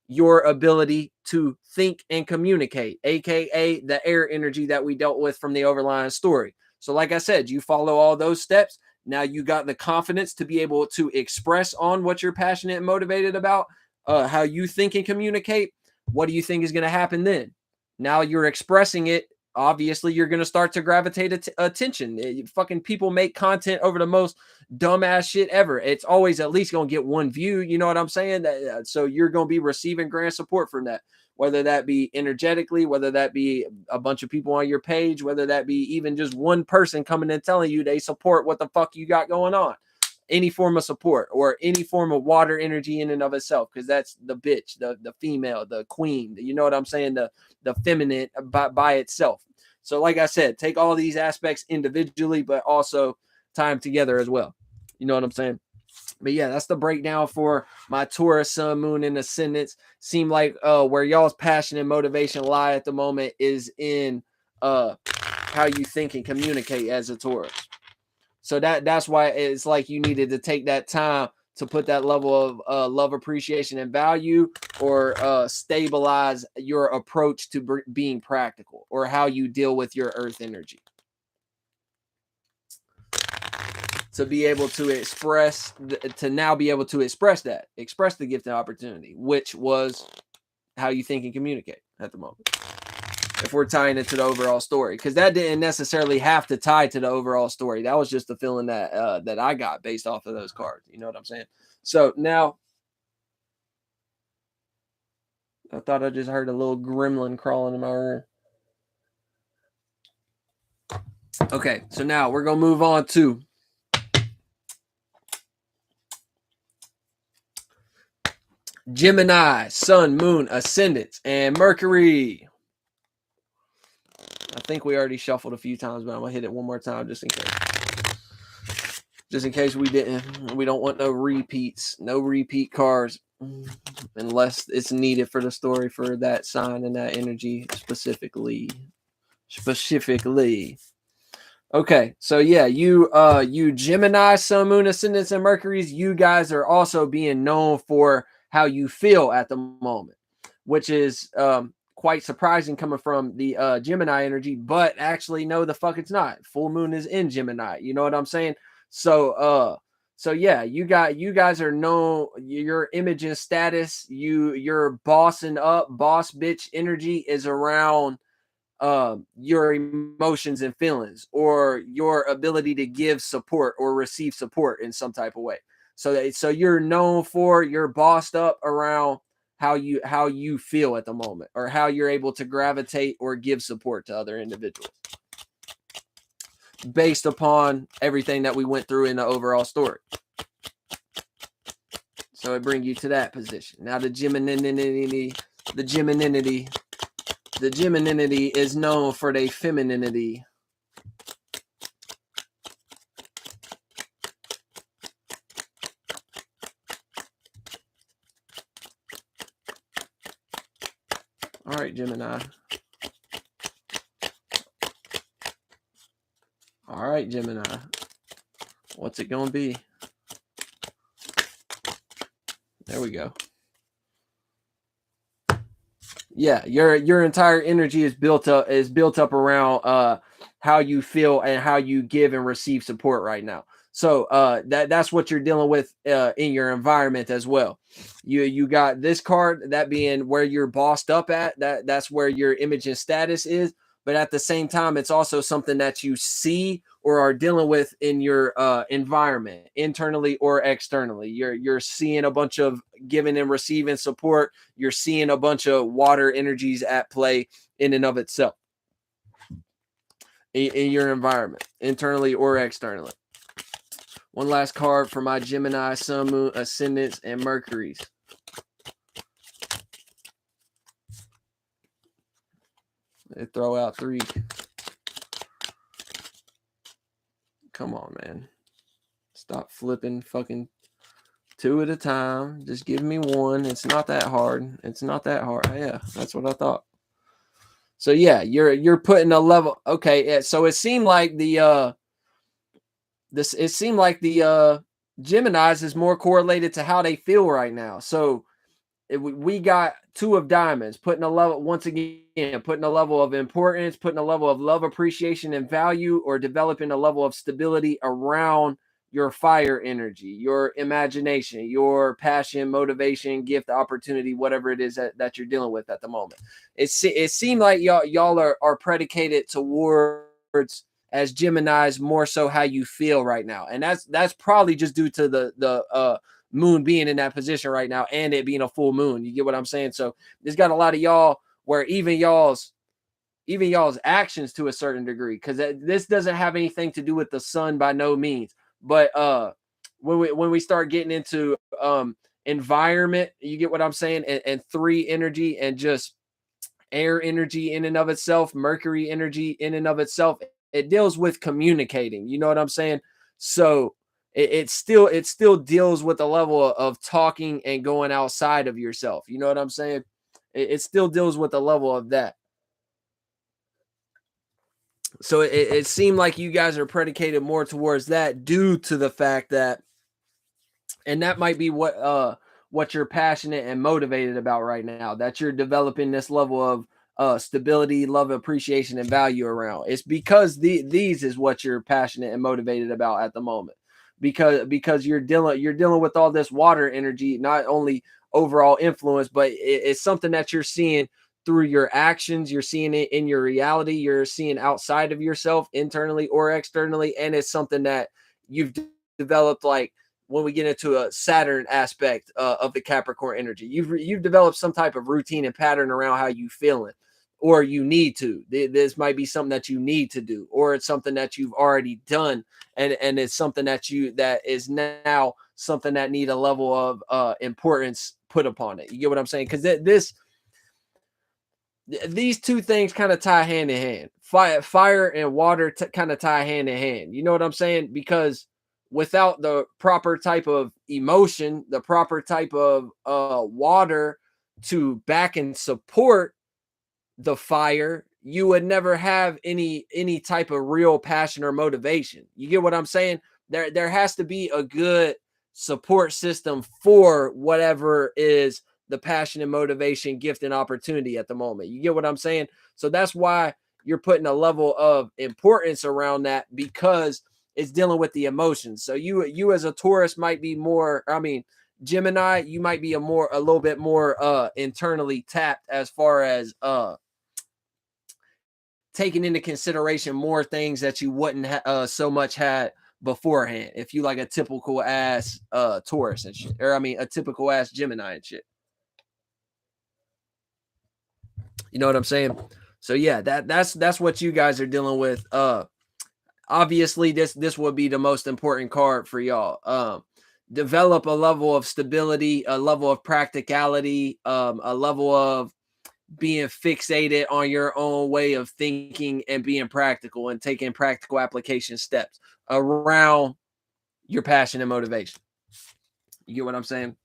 your ability to think and communicate, aka the air energy that we dealt with from the overlying story. So like I said, you follow all those steps. Now you got the confidence to be able to express on what you're passionate and motivated about, how you think and communicate. What do you think is going to happen then? Now you're expressing it. Obviously, you're going to start to gravitate attention. Fucking people make content over the most dumbass shit ever. It's always at least going to get one view. You know what I'm saying? So you're going to be receiving grand support from that, whether that be energetically, whether that be a bunch of people on your page, whether that be even just one person coming and telling you they support what the fuck you got going on. Any form of support or any form of water energy in and of itself, because that's the bitch, the female, the queen, you know what I'm saying, the feminine by itself. So like I said, take all these aspects individually, but also tie them together as well. You know what I'm saying? But yeah, that's the breakdown for my Taurus, Sun, Moon, and Ascendants. Seem like where y'all's passion and motivation lie at the moment is in how you think and communicate as a Taurus. So that's why it's like you needed to take that time to put that level of love, appreciation, and value, or stabilize your approach to being practical, or how you deal with your earth energy. To be able to express, to now be able to express the gift and opportunity, which was how you think and communicate at the moment. If we're tying it to the overall story, because that didn't necessarily have to tie to the overall story. That was just the feeling that that I got based off of those cards. You know what I'm saying? So now, I thought I just heard a little gremlin crawling in my room. Okay, so now we're gonna move on to Gemini, Sun, Moon, Ascendants, and Mercury. I think we already shuffled a few times, but I'm gonna hit it one more time just in case. Just in case we didn't. We don't want no repeats, no repeat cards, unless it's needed for the story for that sign and that energy specifically. Okay, so yeah, you Gemini, Sun, Moon, Ascendants, and Mercury's, you guys are also being known for how you feel at the moment, which is quite surprising coming from the Gemini energy, but actually, no, the fuck it's not. Full moon is in Gemini. You know what I'm saying? So yeah, you guys are known, your image and status, your bossing up, boss bitch energy is around your emotions and feelings, or your ability to give support or receive support in some type of way. So you're known for, you're bossed up around how you feel at the moment, or how you're able to gravitate or give support to other individuals based upon everything that we went through in the overall story. So it brings you to that position. Now the Gemininity is known for their femininity. All right, Gemini. All right, Gemini. What's it going to be? There we go. Yeah, your entire energy is built up around how you feel and how you give and receive support right now. So that's what you're dealing with in your environment as well. You got this card, that being where you're bossed up at, that's where your image and status is. But at the same time, it's also something that you see or are dealing with in your environment, internally or externally. You're seeing a bunch of giving and receiving support. You're seeing a bunch of water energies at play in and of itself in your environment, internally or externally. One last card for my Gemini, Sun, Moon, Ascendants, and Mercuries. They throw out 3. Come on, man. Stop flipping fucking 2 at a time. Just give me 1. It's not that hard. It's not that hard. Yeah, that's what I thought. So yeah, you're putting a level. Okay, yeah, so it seemed like the Geminis is more correlated to how they feel right now. So we got 2 of diamonds, putting a level, once again, putting a level of importance, putting a level of love, appreciation, and value, or developing a level of stability around your fire energy, your imagination, your passion, motivation, gift, opportunity, whatever it is that you're dealing with at the moment. It seemed like y'all are predicated towards, as Geminis, more so how you feel right now. And that's probably just due to the moon being in that position right now and it being a full moon. You get what I'm saying? So there's got a lot of y'all where even y'all's actions to a certain degree, because this doesn't have anything to do with the sun by no means. But when we start getting into environment, you get what I'm saying, and 3 energy and just air energy in and of itself, Mercury energy in and of itself, it deals with communicating. You know what I'm saying? So it still deals with a level of talking and going outside of yourself. You know what I'm saying? It still deals with a level of that. So it seemed like you guys are predicated more towards that due to the fact that, and that might be what you're passionate and motivated about right now, that you're developing this level of stability, love, appreciation, and value around. It's because these is what you're passionate and motivated about at the moment, because you're dealing with all this water energy, not only overall influence, but it's something that you're seeing through your actions. You're seeing it in your reality. You're seeing outside of yourself, internally or externally, and it's something that you've developed, like when we get into a Saturn aspect of the Capricorn energy. You've developed some type of routine and pattern around how you feeling, or you need to. This might be something that you need to do, or it's something that you've already done, and it's something that is now something that need a level of importance put upon it. You get what I'm saying? Because these 2 things kind of tie hand in hand. Fire and water kind of tie hand in hand. You know what I'm saying? Because without the proper type of emotion, the proper type of water to back and support the fire, you would never have any type of real passion or motivation. You get what I'm saying? There has to be a good support system for whatever is the passion and motivation, gift, and opportunity at the moment. You get what I'm saying? So that's why you're putting a level of importance around that, because it's dealing with the emotions. So you as a Taurus might be more, Gemini, you might be a little bit more internally tapped as far as taking into consideration more things that you wouldn't so much had beforehand if you like a typical ass Taurus and shit, or a typical ass Gemini and shit. You know what I'm saying? So yeah, that's what you guys are dealing with. Obviously this would be the most important card for y'all. Develop a level of stability, a level of practicality, a level of being fixated on your own way of thinking and being practical and taking practical application steps around your passion and motivation. You get what I'm saying?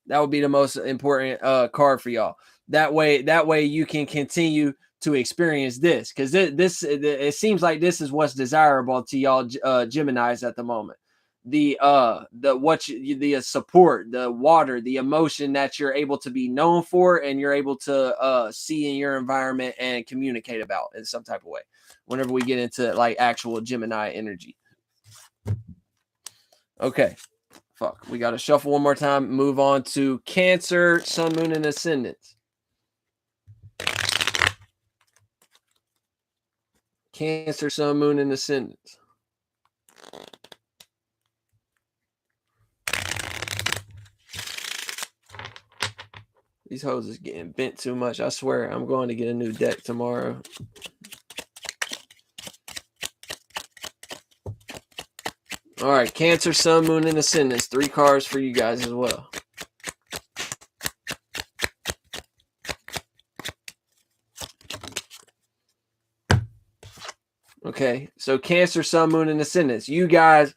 That would be the most important card for y'all. That way you can continue to experience this, because it seems like this is what's desirable to y'all Geminis at the moment. the support, the water, the emotion that you're able to be known for and you're able to see in your environment and communicate about in some type of way whenever we get into like actual Gemini energy. Okay, fuck, we got to shuffle one more time, move on to Cancer, Sun, Moon, and Ascendants. Cancer, Sun, Moon, and Ascendants. These hoes is getting bent too much. I swear, I'm going to get a new deck tomorrow. All right, Cancer, Sun, Moon, and Ascendants. 3 cards for you guys as well. Okay, so Cancer, Sun, Moon, and Ascendants. You guys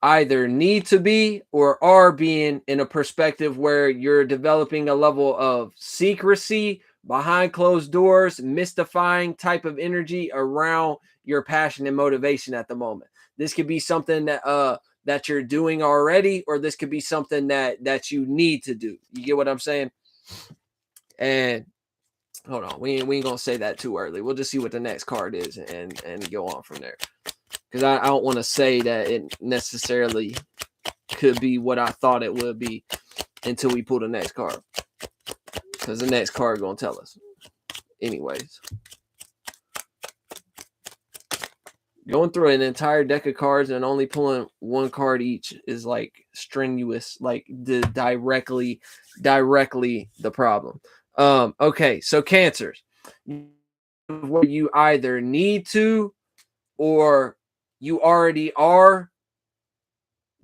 either need to be or are being in a perspective where you're developing a level of secrecy, behind closed doors, mystifying type of energy around your passion and motivation at the moment. This could be something that you're doing already, or this could be something that you need to do. You get what I'm saying? And hold on, we ain't gonna say that too early. We'll just see what the next card is and go on from there. Because I don't want to say that it necessarily could be what I thought it would be until we pull the next card. Because the next card gonna tell us. Anyways. Going through an entire deck of cards and only pulling one card each is like strenuous, like directly the problem. Okay, so Cancers. Where you either need to or you already are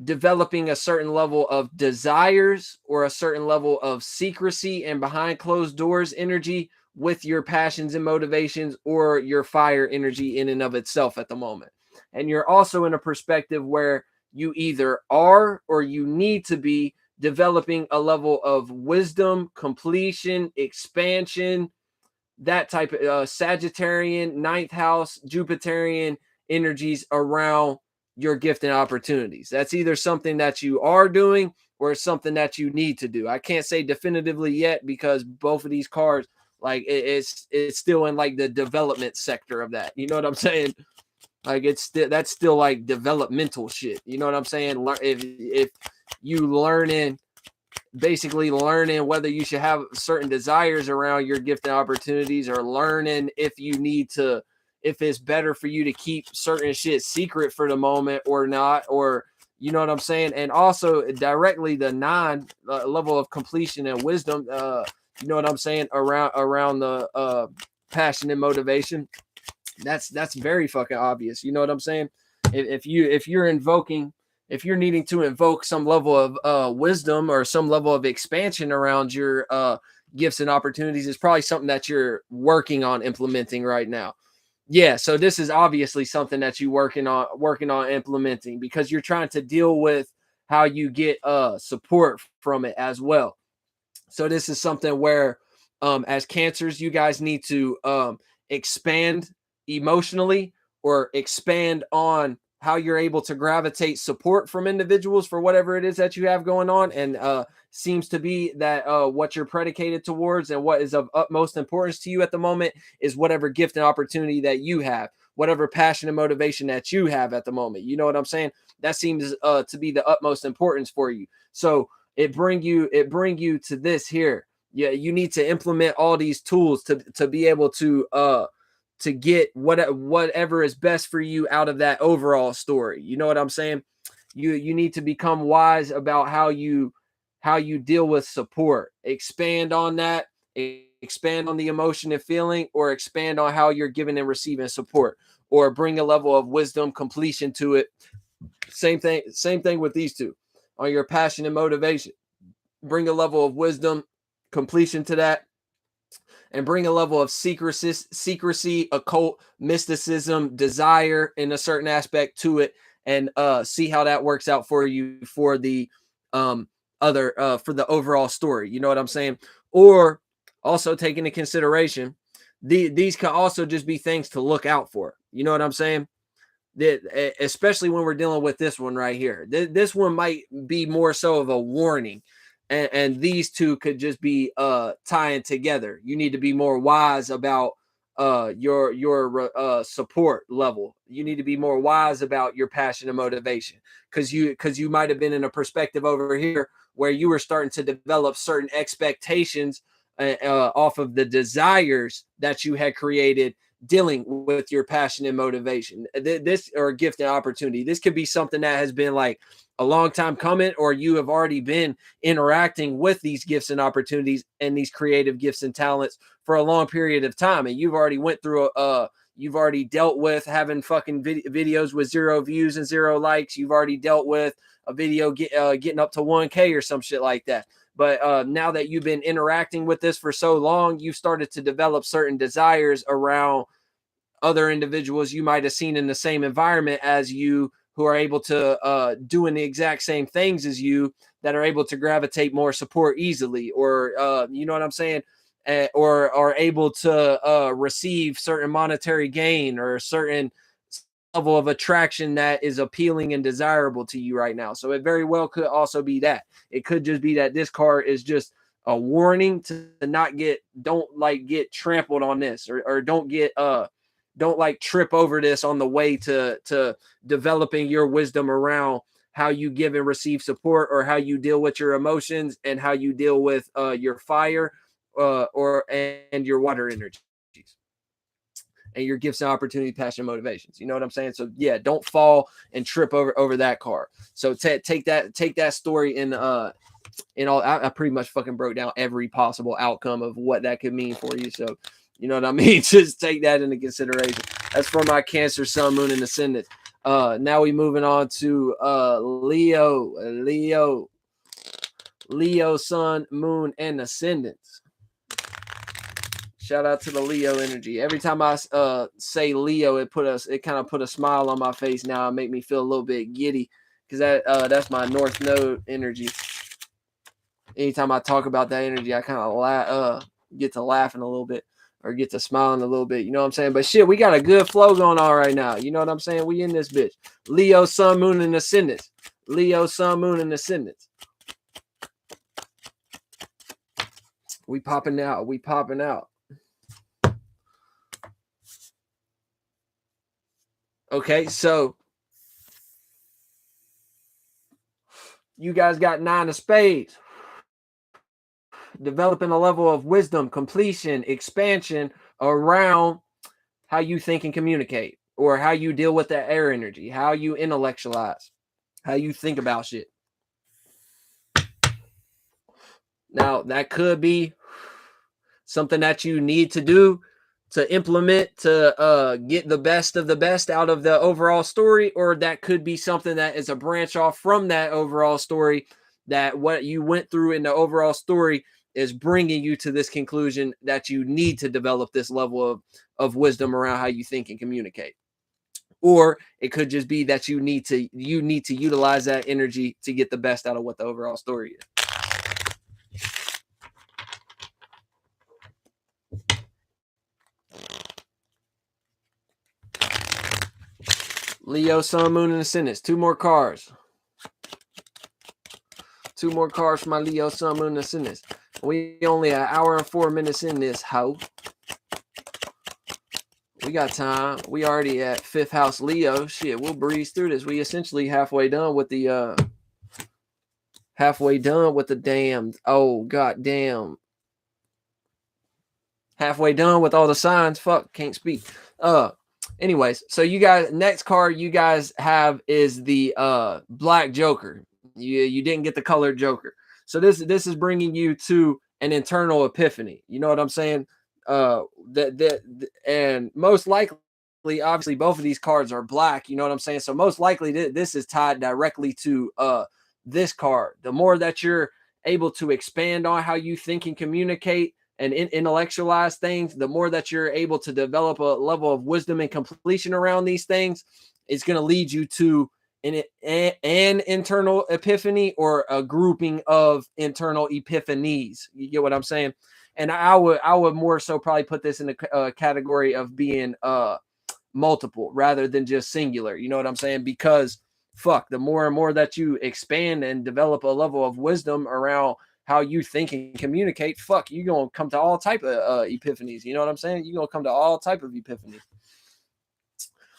developing a certain level of desires or a certain level of secrecy and behind closed doors energy with your passions and motivations or your fire energy in and of itself at the moment. And you're also in a perspective where you either are or you need to be developing a level of wisdom, completion, expansion, that type of Sagittarian, 9th house, Jupiterian energies around your gift and opportunities. That's either something that you are doing or something that you need to do. I can't say definitively yet because both of these cards, like it's still in like the development sector of that. You know what I'm saying? Like that's still like developmental shit. You know what I'm saying? If you basically learning whether you should have certain desires around your gift and opportunities, or learning if it's better for you to keep certain shit secret for the moment or not, or you know what I'm saying? And also directly the 9 level of completion and wisdom, you know what I'm saying, around the passion and motivation. That's very fucking obvious. You know what I'm saying? If you're needing to invoke some level of wisdom or some level of expansion around your gifts and opportunities, it's probably something that you're working on implementing right now. Yeah, so this is obviously something that you're working on implementing because you're trying to deal with how you get support from it as well. So this is something where as Cancers, you guys need to expand emotionally or expand on how you're able to gravitate support from individuals for whatever it is that you have going on. And seems to be that what you're predicated towards and what is of utmost importance to you at the moment is whatever gift and opportunity that you have, whatever passion and motivation that you have at the moment. You know what I'm saying? That seems to be the utmost importance for you. So it bring you to this here. Yeah, you need to implement all these tools to be able to get whatever is best for you out of that overall story. You know what I'm saying? You need to become wise about how you deal with support. Expand on that, expand on the emotion and feeling, or expand on how you're giving and receiving support, or bring a level of wisdom, completion to it. Same thing with these two. On your passion and motivation, bring a level of wisdom, completion to that, and bring a level of secrecy, occult, mysticism, desire in a certain aspect to it, and see how that works out for you for the for the overall story. You know what I'm saying? Or also take into consideration, these can also just be things to look out for. You know what I'm saying? especially when we're dealing with this one right here. This one might be more so of a warning, and these two could just be tying together. You need to be more wise about your support level. You need to be more wise about your passion and motivation, because you might have been in a perspective over here where you were starting to develop certain expectations off of the desires that you had created dealing with your passion and motivation. This, or gift and opportunity, this could be something that has been like a long time coming, or you have already been interacting with these gifts and opportunities and these creative gifts and talents for a long period of time, and you've already went through you've already dealt with having fucking videos with 0 views and 0 likes. You've already dealt with a video getting up to 1K or some shit like that. But now that you've been interacting with this for so long, you've started to develop certain desires around other individuals you might have seen in the same environment as you, who are able to doing the exact same things as you, that are able to gravitate more support easily, or you know what I'm saying, or are able to receive certain monetary gain or a certain level of attraction that is appealing and desirable to you right now. So it very well could also be that. It could just be that this card is just a warning to not don't get trampled on this, or don't trip over this on the way to developing your wisdom around how you give and receive support, or how you deal with your emotions, and how you deal with your fire and your water energies, and your gifts and opportunity, passion, motivations. You know what I'm saying? So yeah, don't fall and trip over that card. So take that story in all. I pretty much fucking broke down every possible outcome of what that could mean for you. So you know what I mean? Just take that into consideration. That's for my Cancer, Sun, Moon, and Ascendant. Now we moving on to Leo, Sun, Moon, and Ascendants. Shout out to the Leo energy. Every time I say Leo, it kind of put a smile on my face. Now it make me feel a little bit giddy, because that's my North Node energy. Anytime I talk about that energy, I kind of get to laughing a little bit, or get to smiling a little bit. You know what I'm saying? But shit, we got a good flow going on right now. You know what I'm saying? We in this bitch. Leo, Sun, Moon, and Ascendants. Leo, Sun, Moon, and Ascendants. We popping out. We popping out. Okay, so you guys got 9 of spades. Developing a level of wisdom, completion, expansion around how you think and communicate, or how you deal with that air energy, how you intellectualize, how you think about shit. Now, that could be something that you need to do to implement to get the best of the best out of the overall story, or that could be something that is a branch off from that overall story, that what you went through in the overall story is bringing you to this conclusion that you need to develop this level of wisdom around how you think and communicate. Or it could just be that you need to utilize that energy to get the best out of what the overall story is. Leo, Sun, Moon, and Ascendants. 2 more cards. 2 more cards for my Leo, Sun, Moon, and Ascendants. We only an hour and 4 minutes in this hoe. We got time. We already at 5th house Leo. Shit, we'll breeze through this. We essentially halfway done with the damned. Oh, goddamn. Halfway done with all the signs. Fuck, can't speak. Anyways, so you guys, next card you guys have is the Black Joker. You didn't get the colored Joker. So this is bringing you to an internal epiphany. You know what I'm saying? And most likely, obviously, both of these cards are black. You know what I'm saying? So most likely, this is tied directly to this card. The more that you're able to expand on how you think and communicate and intellectualize things, the more that you're able to develop a level of wisdom and completion around these things, it's going to lead you to an internal epiphany, or a grouping of internal epiphanies. You get what I'm saying? And I would more so probably put this in the category of being multiple rather than just singular. You know what I'm saying? Because fuck, the more and more that you expand and develop a level of wisdom around how you think and communicate, fuck, you're gonna come to all type of epiphanies. You know what I'm saying? You're gonna come to all type of epiphanies.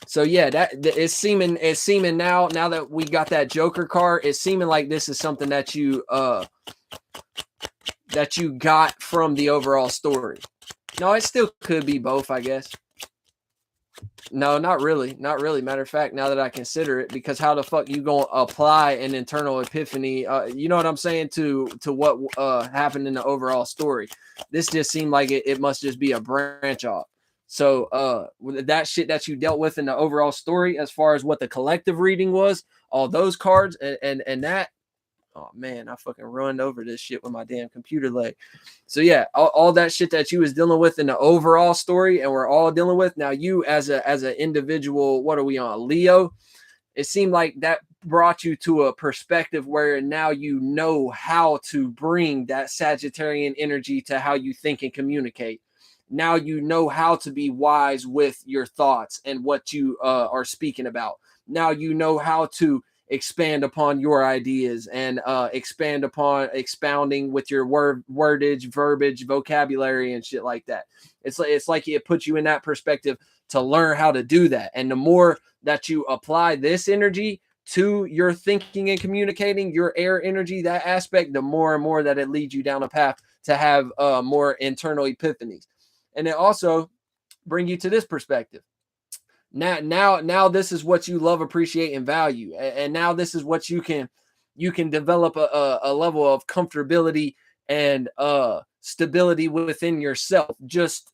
So yeah, that it's seeming now that we got that Joker card, it's seeming like this is something that you got from the overall story. No, it still could be both, I guess. No, not really. Not really. Matter of fact, now that I consider it, because how the fuck you gonna apply an internal epiphany, you know what I'm saying, to what happened in the overall story? This just seemed like it must just be a branch off. So that shit that you dealt with in the overall story, as far as what the collective reading was, all those cards and that, oh man, I fucking ruined over this shit with my damn computer leg. So yeah, all that shit that you was dealing with in the overall story, and we're all dealing with now. You as an individual, what are we on, Leo? It seemed like that brought you to a perspective where now you know how to bring that Sagittarian energy to how you think and communicate. Now you know how to be wise with your thoughts and what you are speaking about. Now you know how to expand upon your ideas and expand upon expounding with your wordage, verbiage, vocabulary, and shit like that. It's like it puts you in that perspective to learn how to do that. And the more that you apply this energy to your thinking and communicating, your air energy, that aspect, the more and more that it leads you down a path to have more internal epiphanies. And it also bring you to this perspective. Now this is what you love, appreciate, and value. And now this is what you can develop a level of comfortability and stability within yourself, just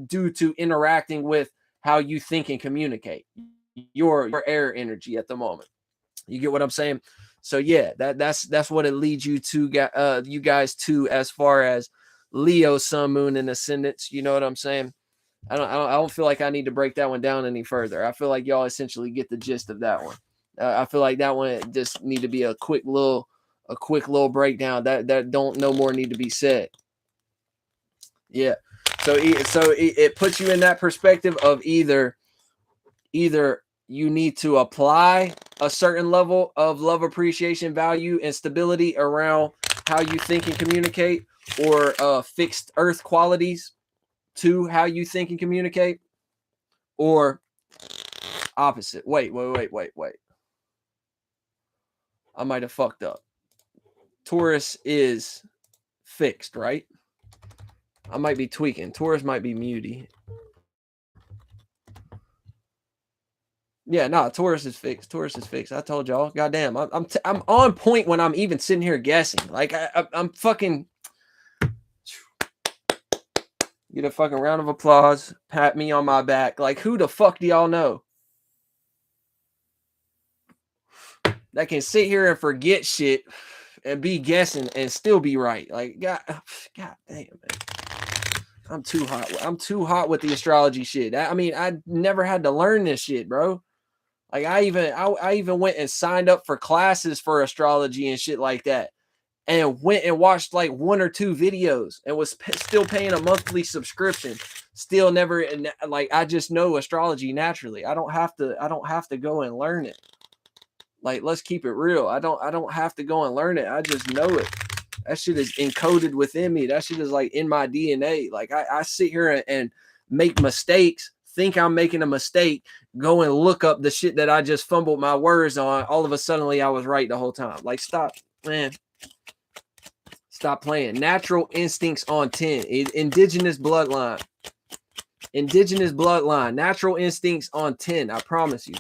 due to interacting with how you think and communicate your air energy at the moment. You get what I'm saying? So yeah, that's what it leads you to, you guys, to, as far as Leo, sun, moon, and ascendants. You know what I'm saying? I don't feel like I need to break that one down any further. I feel like y'all essentially get the gist of that one. I feel like that one just need to be a quick little breakdown. That don't no more need to be said. Yeah. So it puts you in that perspective of either you need to apply a certain level of love, appreciation, value, and stability around how you think and communicate, or fixed earth qualities to how you think and communicate, or opposite. Wait. I might have fucked up. Taurus is fixed, right? I might be tweaking. Taurus might be muty. Yeah, no, Taurus is fixed. I told y'all. Goddamn, I'm on point when I'm even sitting here guessing. Like I'm fucking. Get a fucking round of applause. Pat me on my back. Like, who the fuck do y'all know that can sit here and forget shit and be guessing and still be right? Like, God damn, man. I'm too hot with the astrology shit. I mean, I never had to learn this shit, bro. Like, I even went and signed up for classes for astrology and shit like that, and went and watched like 1 or 2 videos and was still paying a monthly subscription. Still never, like, I just know astrology naturally. I don't have to go and learn it. Like, let's keep it real. I don't have to go and learn it. I just know it. That shit is encoded within me. That shit is like in my DNA. Like, I sit here and make mistakes, think I'm making a mistake, go and look up the shit that I just fumbled my words on. All of a sudden, I was right the whole time. Like, stop, man. Stop playing. Natural instincts on 10. Indigenous bloodline. Natural instincts on 10. I promise you.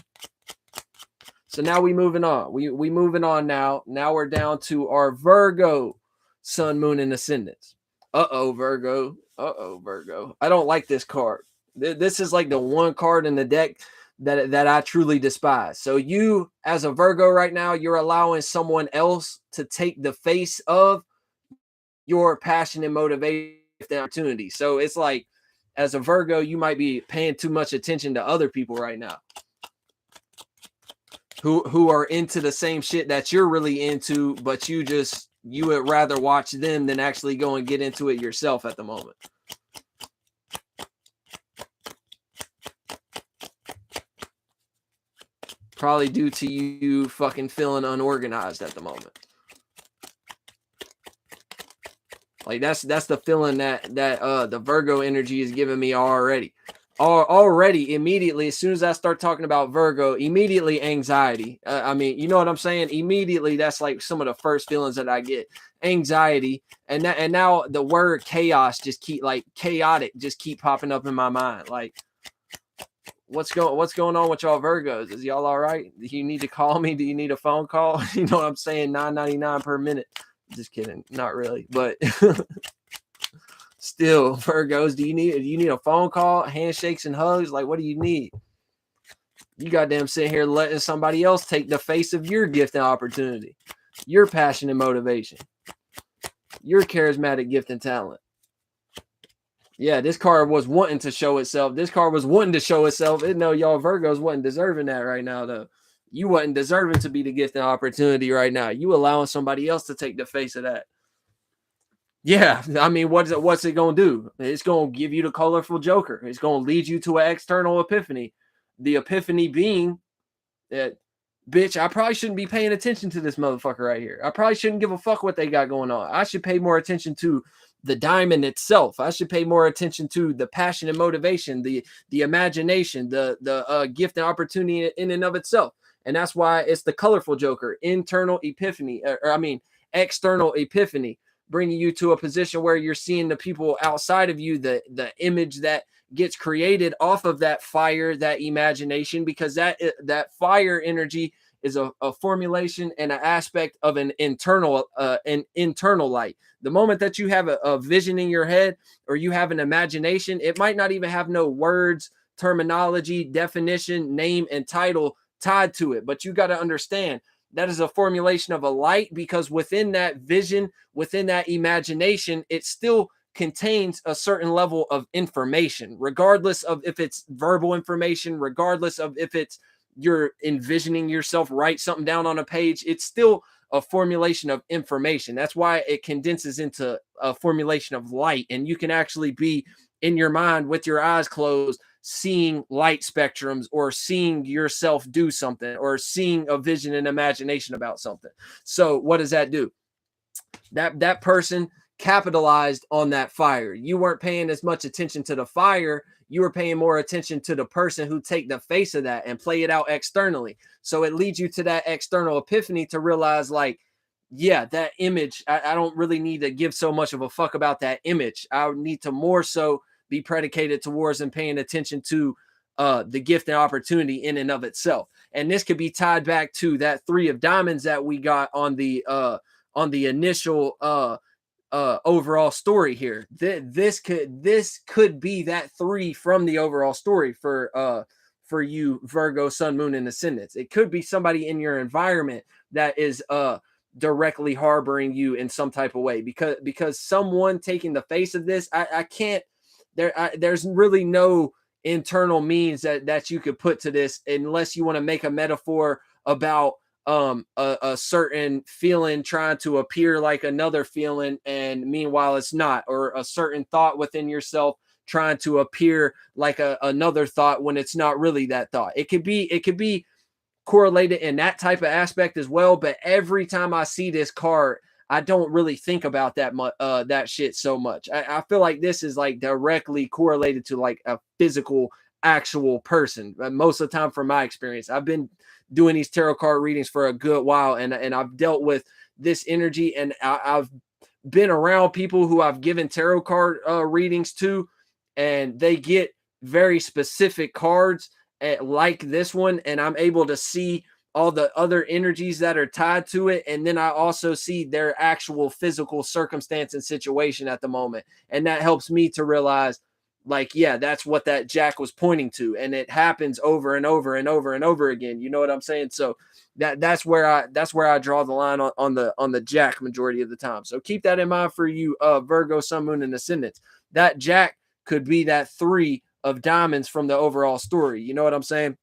So now we moving on. We moving on now. Now we're down to our Virgo sun, moon, and ascendants. Uh-oh, Virgo. I don't like this card. This is like the one card in the deck that I truly despise. So you, as a Virgo right now, you're allowing someone else to take the face of your passion and motivation and opportunity. So it's like, as a Virgo, you might be paying too much attention to other people right now who are into the same shit that you're really into, but you would rather watch them than actually go and get into it yourself at the moment. Probably due to you fucking feeling unorganized at the moment. Like that's the feeling that the Virgo energy is giving me already. Already, immediately, as soon as I start talking about Virgo, immediately anxiety. I mean, you know what I'm saying? Immediately, that's like some of the first feelings that I get. Anxiety, and now the word chaos just keep chaotic just keep popping up in my mind. Like, what's going on with y'all Virgos? Is y'all all right? Do you need to call me? Do you need a phone call? You know what I'm saying? $9.99 per minute. Just kidding, not really, but still, Virgos, do you need a phone call, handshakes and hugs? Like, what do you need? You goddamn sit here letting somebody else take the face of your gift and opportunity, your passion and motivation, your charismatic gift and talent. Yeah, this card was wanting to show itself. This card was wanting to show itself. It know y'all Virgos wasn't deserving that right now, though. You wasn't deserving to be the gift and opportunity right now. You allowing somebody else to take the face of that. Yeah, I mean, what's it going to do? It's going to give you the colorful joker. It's going to lead you to an external epiphany. The epiphany being that, bitch, I probably shouldn't be paying attention to this motherfucker right here. I probably shouldn't give a fuck what they got going on. I should pay more attention to the diamond itself. I should pay more attention to the passion and motivation, the imagination, the gift and opportunity in and of itself. And that's why it's the colorful joker, internal epiphany, external epiphany, bringing you to a position where you're seeing the people outside of you, the image that gets created off of that fire, that imagination, because that fire energy is a formulation and an aspect of an internal light. The moment that you have a vision in your head or you have an imagination, it might not even have no words, terminology, definition, name, and title tied to it. But you got to understand that is a formulation of a light, because within that vision, within that imagination, it still contains a certain level of information, regardless of if it's verbal information, regardless of if it's you're envisioning yourself write something down on a page. It's still a formulation of information. That's why it condenses into a formulation of light, and you can actually be in your mind with your eyes closed, seeing light spectrums, or seeing yourself do something, or seeing a vision and imagination about something. So what does that do? That person capitalized on that fire. You weren't paying as much attention to the fire. You were paying more attention to the person who take the face of that and play it out externally. So it leads you to that external epiphany to realize, like, yeah, that image, I don't really need to give so much of a fuck about that image. I need to more so be predicated towards and paying attention to the gift and opportunity in and of itself. And this could be tied back to that 3 of diamonds that we got on the initial overall story here. This could be that 3 from the overall story for you Virgo, Sun, Moon, and Ascendants. It could be somebody in your environment that is directly harboring you in some type of way, because someone taking the face of this, I can't. There's really no internal means that you could put to this, unless you want to make a metaphor about a certain feeling trying to appear like another feeling, and meanwhile it's not, or a certain thought within yourself trying to appear like another thought when it's not really that thought. It could be correlated in that type of aspect as well. But every time I see this card, I don't really think about that shit so much. I feel like this is like directly correlated to like a physical, actual person. Most of the time, from my experience, I've been doing these tarot card readings for a good while, and I've dealt with this energy, and I've been around people who I've given tarot card readings to, and they get very specific cards like this one, and I'm able to see all the other energies that are tied to it. And then I also see their actual physical circumstance and situation at the moment. And that helps me to realize, like, yeah, that's what that Jack was pointing to. And it happens over and over and over and over again. You know what I'm saying? So that's where I draw the line on the Jack majority of the time. So keep that in mind for you, Virgo, Sun, Moon, and Ascendants. That Jack could be that 3 of diamonds from the overall story. You know what I'm saying?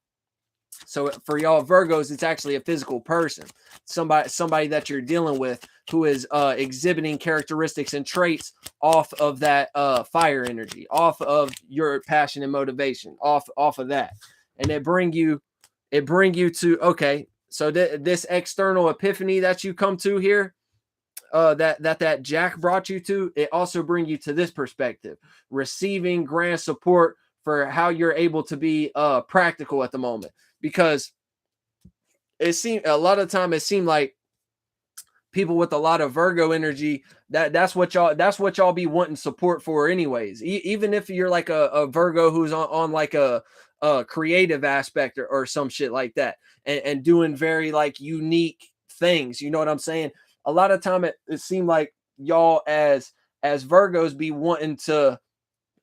So for y'all Virgos, it's actually a physical person, somebody that you're dealing with who is exhibiting characteristics and traits off of that fire energy, off of your passion and motivation, off of that. And it bring you it bring you to, okay, so this external epiphany that you come to here, that Jack brought you to, it also bring you to this perspective, receiving grand support for how you're able to be practical at the moment. Because it seemed a lot of time, it seemed like people with a lot of Virgo energy, that's what y'all be wanting support for anyways. Even if you're like a Virgo who's on like a creative aspect or some shit like that, and doing very like unique things, you know what I'm saying? A lot of time it seemed like y'all as Virgos be wanting to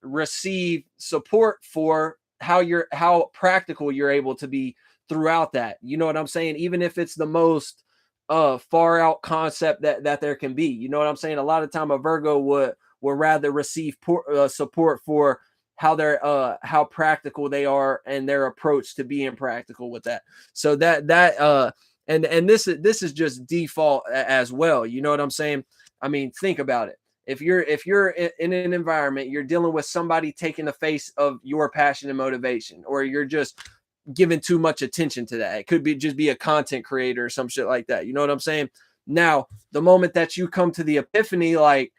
receive support for how practical you're able to be throughout that. You know what I'm saying? Even if it's the most far out concept that there can be. You know what I'm saying? A lot of time a Virgo would rather receive support for how practical they are and their approach to being practical with that. So and this is just default as well. You know what I'm saying? I mean, think about it. If you're in an environment, you're dealing with somebody taking the face of your passion and motivation, or you're just giving too much attention to that. It could be just be a content creator or some shit like that. You know what I'm saying? Now, the moment that you come to the epiphany, like,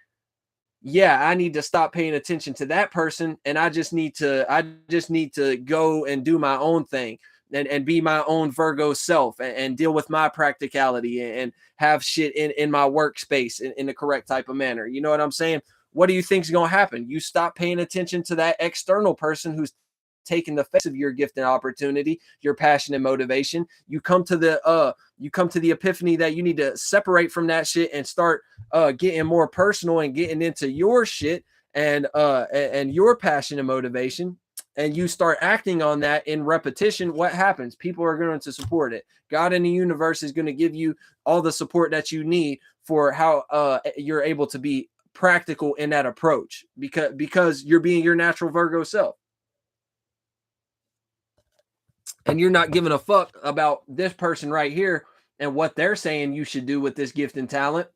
yeah, I need to stop paying attention to that person, and I just need to go and do my own thing, and be my own Virgo self, and deal with my practicality, and have shit in my workspace in the correct type of manner. You know what I'm saying? What do you think's gonna happen? You stop paying attention to that external person who's taking the face of your gift and opportunity, your passion and motivation. You come to the epiphany that you need to separate from that shit and start getting more personal and getting into your shit and your passion and motivation, and you start acting on that in repetition. What happens? People are going to support it. God in the universe is going to give you all the support that you need for how you're able to be practical in that approach, because you're being your natural Virgo self, and you're not giving a fuck about this person right here and what they're saying you should do with this gift and talent.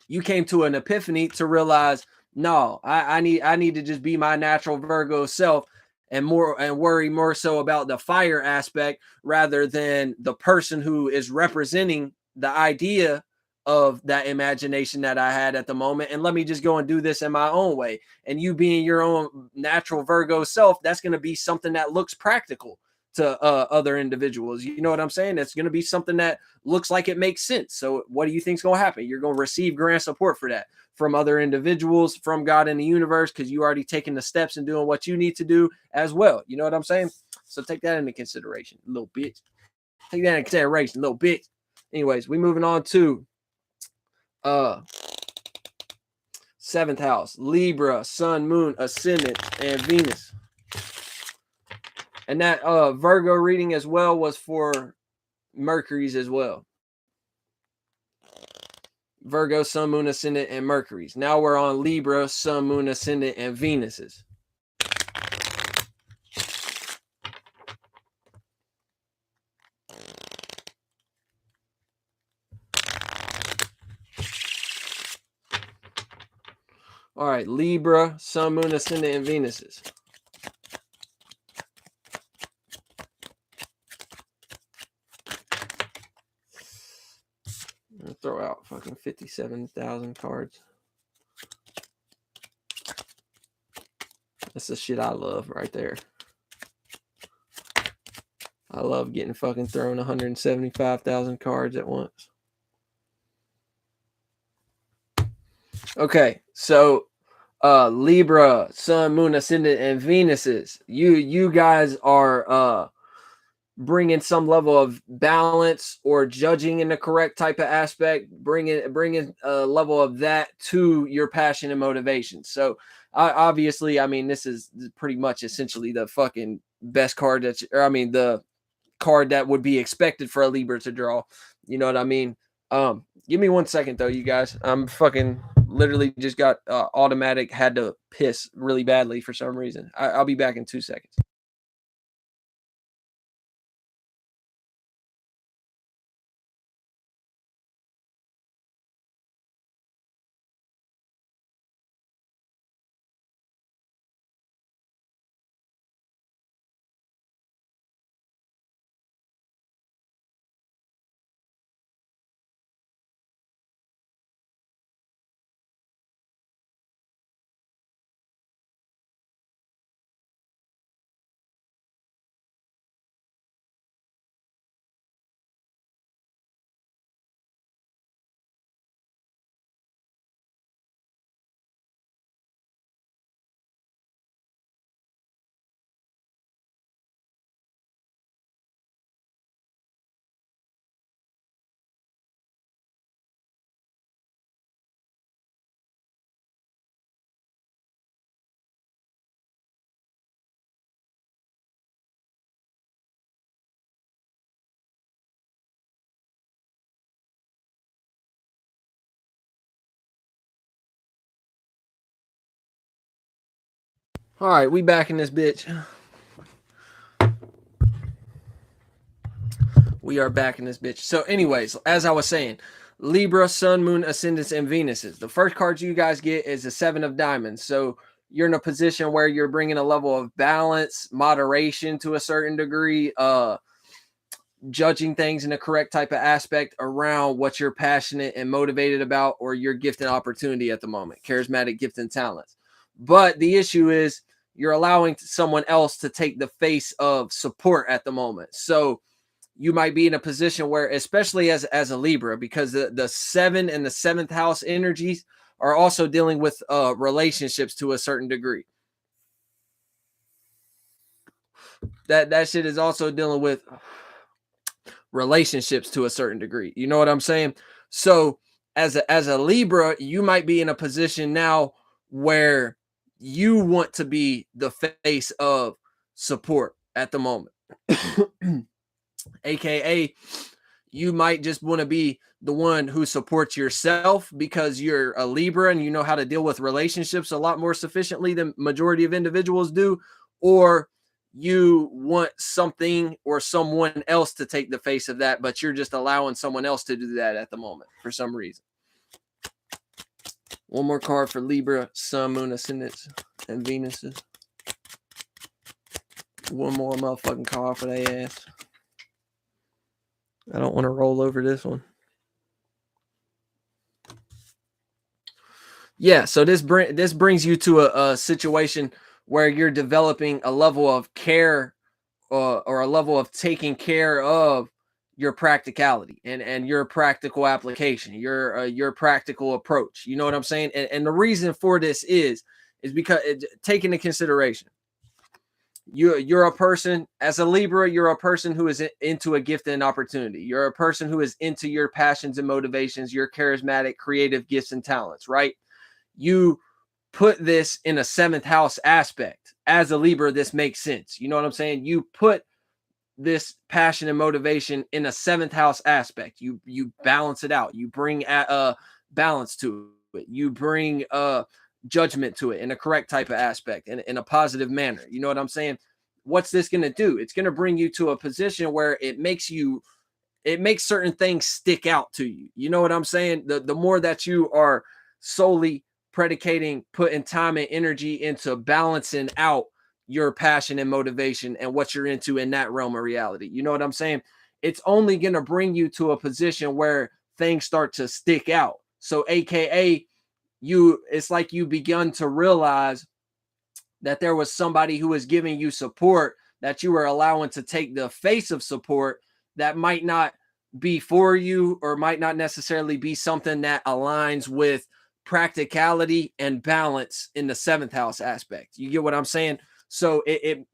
You came to an epiphany to realize, no, I need to just be my natural Virgo self, and worry more so about the fire aspect rather than the person who is representing the idea of that imagination that I had at the moment. And let me just go and do this in my own way. And you being your own natural Virgo self, that's going to be something that looks practical to other individuals. You know what I'm saying? It's going to be something that looks like it makes sense. So what do you think is going to happen? You're going to receive grand support for that from other individuals, from God in the universe, because you already taken the steps and doing what you need to do as well. You know what I'm saying? So take that into consideration, little bitch. Take that into consideration, little bitch. Anyways, we moving on to 7th house, Libra, Sun, Moon, Ascendant, and Venus. And that Virgo reading as well was for Mercury's as well. Virgo, Sun, Moon, Ascendant, and Mercury's. Now we're on Libra, Sun, Moon, Ascendant, and Venus's. All right, Libra, Sun, Moon, Ascendant, and Venus's. I'm gonna throw out fucking 57,000 cards. That's the shit I love right there. I love getting fucking thrown 175,000 cards at once. Okay, so Libra, Sun, Moon, Ascendant, and Venus's. You guys are bringing some level of balance or judging in the correct type of aspect, bringing a level of that to your passion and motivation. So obviously, I mean, this is pretty much essentially the fucking best card the card that would be expected for a Libra to draw. You know what I mean? Give me 1 second though, you guys. I'm fucking literally just got automatic, had to piss really badly for some reason. I'll be back in 2 seconds. All right, we back in this bitch. We are back in this bitch. So, anyways, as I was saying, Libra, Sun, Moon, Ascendants, and Venuses. The first card you guys get is the Seven of Diamonds. So you're in a position where you're bringing a level of balance, moderation to a certain degree, judging things in the correct type of aspect around what you're passionate and motivated about, or your gift and opportunity at the moment, charismatic gift and talents. But the issue is you're allowing someone else to take the face of support at the moment. So you might be in a position where, especially as a Libra, because the 7 and the 7th house energies are also dealing with relationships to a certain degree. That shit is also dealing with relationships to a certain degree. You know what I'm saying? So as a Libra, you might be in a position now where you want to be the face of support at the moment. AKA, you might just want to be the one who supports yourself because you're a Libra and you know how to deal with relationships a lot more sufficiently than majority of individuals do, or you want something or someone else to take the face of that, but you're just allowing someone else to do that at the moment for some reason. One more card for Libra, Sun, Moon, Ascendants, and Venuses. One more motherfucking card for their ass. I don't want to roll over this one. Yeah, so this brings you to a situation where you're developing a level of care or a level of taking care of your practicality and your practical application, your practical approach. You know what I'm saying? And the reason for this is because take into consideration, you're a person as a Libra, you're a person who is into a gift and opportunity. You're a person who is into your passions and motivations, your charismatic, creative gifts and talents, right? You put this in a 7th house aspect. As a Libra, this makes sense. You know what I'm saying? You put this passion and motivation in a 7th house aspect. You balance it out. You bring a balance to it. You bring judgment to it in a correct type of aspect, in a positive manner. You know what I'm saying? What's this going to do? It's going to bring you to a position where it makes certain things stick out to you. You know what I'm saying? The more that you are solely predicating, putting time and energy into balancing out your passion and motivation and what you're into in that realm of reality. You know what I'm saying? It's only going to bring you to a position where things start to stick out. So AKA, it's like you begun to realize that there was somebody who was giving you support that you were allowing to take the face of support that might not be for you, or might not necessarily be something that aligns with practicality and balance in the 7th house aspect. You get what I'm saying? So it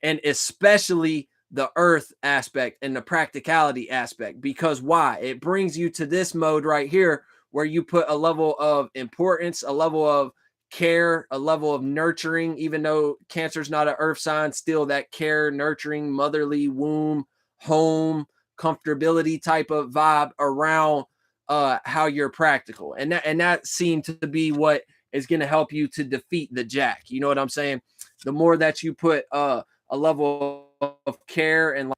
and especially the earth aspect and the practicality aspect, because why? It brings you to this mode right here where you put a level of importance, a level of care, a level of nurturing. Even though Cancer's not an earth sign, still that care, nurturing, motherly womb, home, comfortability type of vibe around how you're practical. And that seemed to be what is going to help you to defeat the Jack. You know what I'm saying? The more that you put a level of care and, like,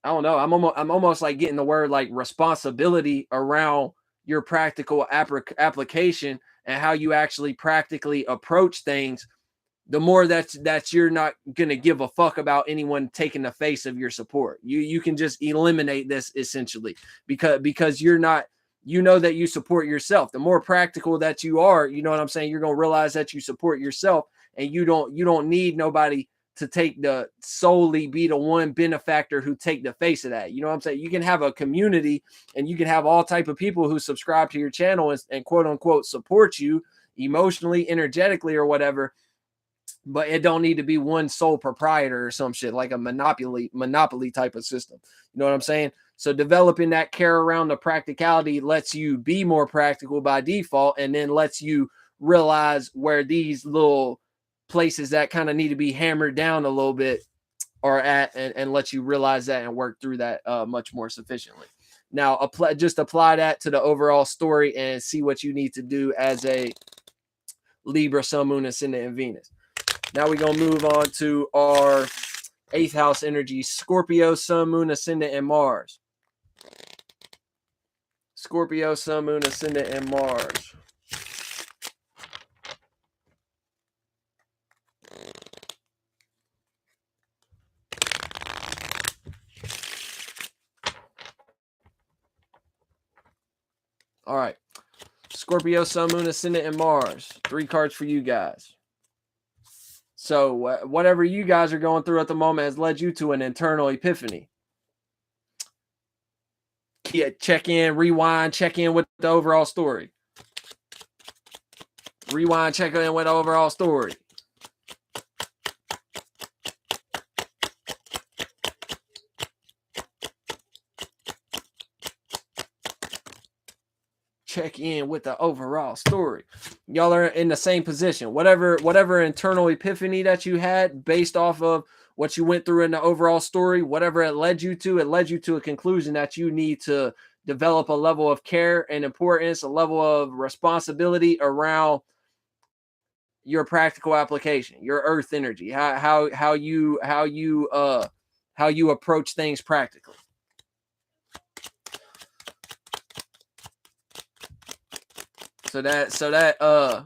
I don't know, I'm almost like getting the word like responsibility around your practical application and how you actually practically approach things, the more that you're not going to give a fuck about anyone taking the face of your support. You can just eliminate this essentially because you're not, you know, that you support yourself. The more practical that you are, you know what I'm saying, you're going to realize that you support yourself, and you don't need nobody to take the solely be the one benefactor who take the face of that. You know what I'm saying? You can have a community and you can have all type of people who subscribe to your channel and quote unquote support you emotionally, energetically, or whatever. But it don't need to be one sole proprietor or some shit, like a monopoly type of system. You know what I'm saying? So developing that care around the practicality lets you be more practical by default, and then lets you realize where these little places that kind of need to be hammered down a little bit are at, and let you realize that and work through that much more sufficiently. Now, apply that to the overall story and see what you need to do as a Libra, Sun, Moon, Ascendant, and Venus. Now we're going to move on to our 8th house energy, Scorpio, Sun, Moon, Ascendant, and Mars. Scorpio, Sun, Moon, Ascendant, and Mars. All right. Scorpio, Sun, Moon, Ascendant, and Mars. 3 cards for you guys. So whatever you guys are going through at the moment has led you to an internal epiphany. Yeah, check in, rewind, check in with the overall story. Rewind, check in with the overall story. Check in with the overall story. Y'all are in the same position. Whatever internal epiphany that you had based off of what you went through in the overall story, whatever it led you to a conclusion that you need to develop a level of care and importance, a level of responsibility around your practical application, your earth energy, how you approach things practically. So that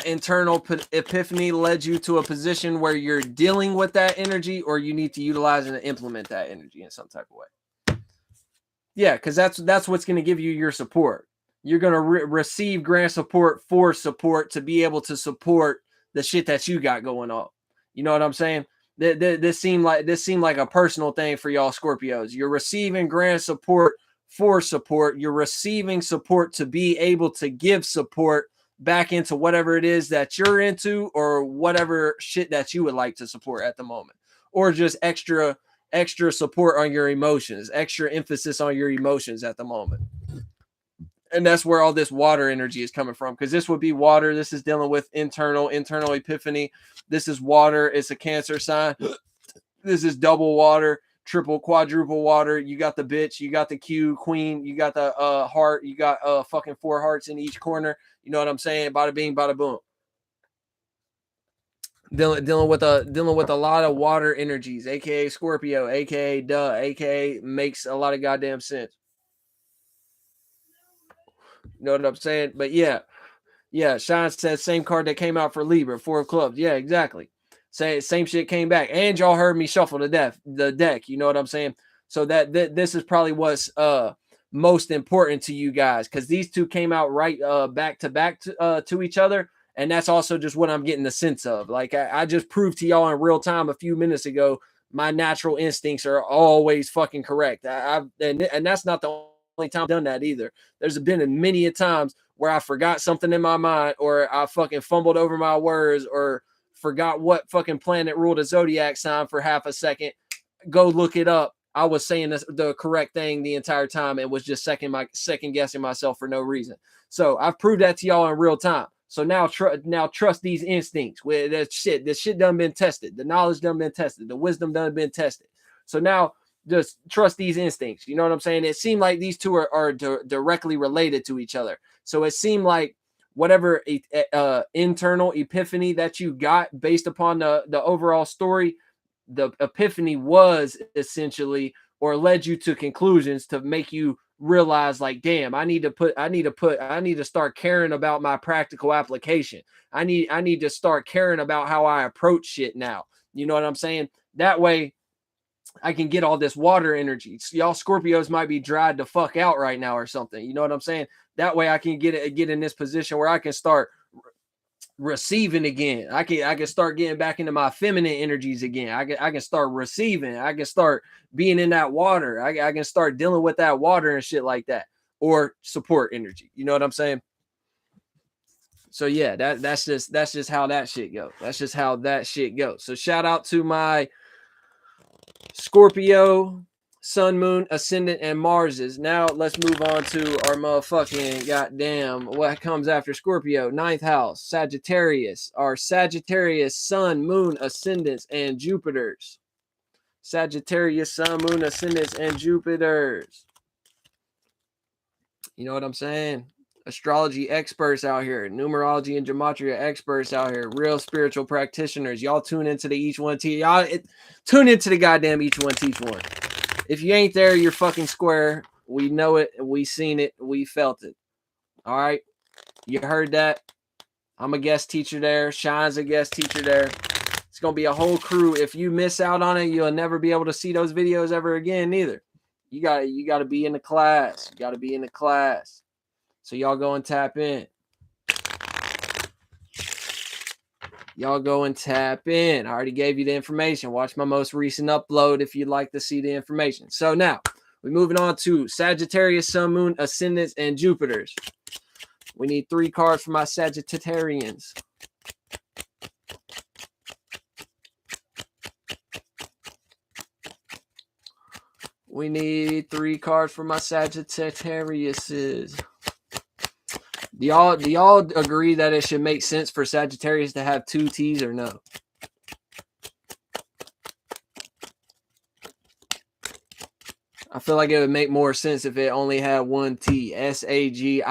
internal epiphany led you to a position where you're dealing with that energy, or you need to utilize and implement that energy in some type of way. Yeah, because that's what's going to give you your support. You're going to receive grant support for support to be able to support the shit that you got going on. You know what I'm saying? This seemed like a personal thing for y'all Scorpios. You're receiving grant support for support. You're receiving support to be able to give support back into whatever it is that you're into, or whatever shit that you would like to support at the moment, or just extra support on your emotions, extra emphasis on your emotions at the moment. And that's where all this water energy is coming from, because this would be water. This is dealing with internal epiphany. This is water. It's a Cancer sign. This is double water, triple, quadruple water. You got the bitch, you got the Q queen, you got the heart, you got fucking 4 hearts in each corner. You know what I'm saying? Bada bing, bada boom. Dealing with a lot of water energies, aka Scorpio, aka aka makes a lot of goddamn sense. You know what I'm saying? But yeah, Sean said same card that came out for Libra, 4 of clubs. Yeah, exactly. Same shit came back, and y'all heard me shuffle the deck. You know what I'm saying? So that this is probably what's most important to you guys, because these two came out right back to back to each other, and that's also just what I'm getting the sense of. Like I just proved to y'all in real time a few minutes ago, my natural instincts are always fucking correct. And that's not the only time I've done that either. There's been many a times where I forgot something in my mind, or I fucking fumbled over my words, or forgot what fucking planet ruled a zodiac sign for half a second. Go look it up. I was saying the correct thing the entire time and was just second guessing myself for no reason. So I've proved that to y'all in real time. So now trust these instincts. Where this shit done been tested. The knowledge done been tested. The wisdom done been tested. So now just trust these instincts. You know what I'm saying? It seemed like these two are directly related to each other. So it seemed like whatever internal epiphany that you got based upon the overall story, the epiphany was essentially, or led you to conclusions to make you realize, like, damn, I need to start caring about my practical application. I need to start caring about how I approach shit now. You know what I'm saying? That way I can get all this water energy. So y'all Scorpios might be dried the fuck out right now or something. You know what I'm saying? That way I can get in this position where I can start receiving again. I can start getting back into my feminine energies again. I can start receiving. I can start being in that water. I can start dealing with that water and shit like that, or support energy. You know what I'm saying? So yeah, that's just how that shit goes. That's just how that shit goes. So shout out to my Scorpio, Sun, Moon, Ascendant, and Marses. Now let's move on to our motherfucking goddamn what comes after Scorpio. 9th house, Sagittarius. Our Sagittarius, Sun, Moon, Ascendants, and Jupiters. Sagittarius, Sun, Moon, Ascendants, and Jupiters. You know what I'm saying? astrology experts out here, numerology and gematria experts out here, real spiritual practitioners. Y'all tune into the Each One Teach. Tune into the goddamn Each One Teach One. If you ain't there, you're fucking square. We know it. We seen it. We felt it. All right. You heard that. I'm a guest teacher there. Shine's a guest teacher there. It's going to be a whole crew. If you miss out on it, you'll never be able to see those videos ever again either. You got to be in the class. You got to be in the class. So y'all go and tap in. Y'all go and tap in. I already gave you the information. Watch my most recent upload if you'd like to see the information. So now, we're moving on to Sagittarius, Sun, Moon, Ascendants, and Jupiters. We need 3 cards for my Sagittarians. We need 3 cards for my Sagittariuses. Do y'all agree that it should make sense for Sagittarius to have 2 T's or no? I feel like it would make more sense if it only had 1 T. Sagittarius.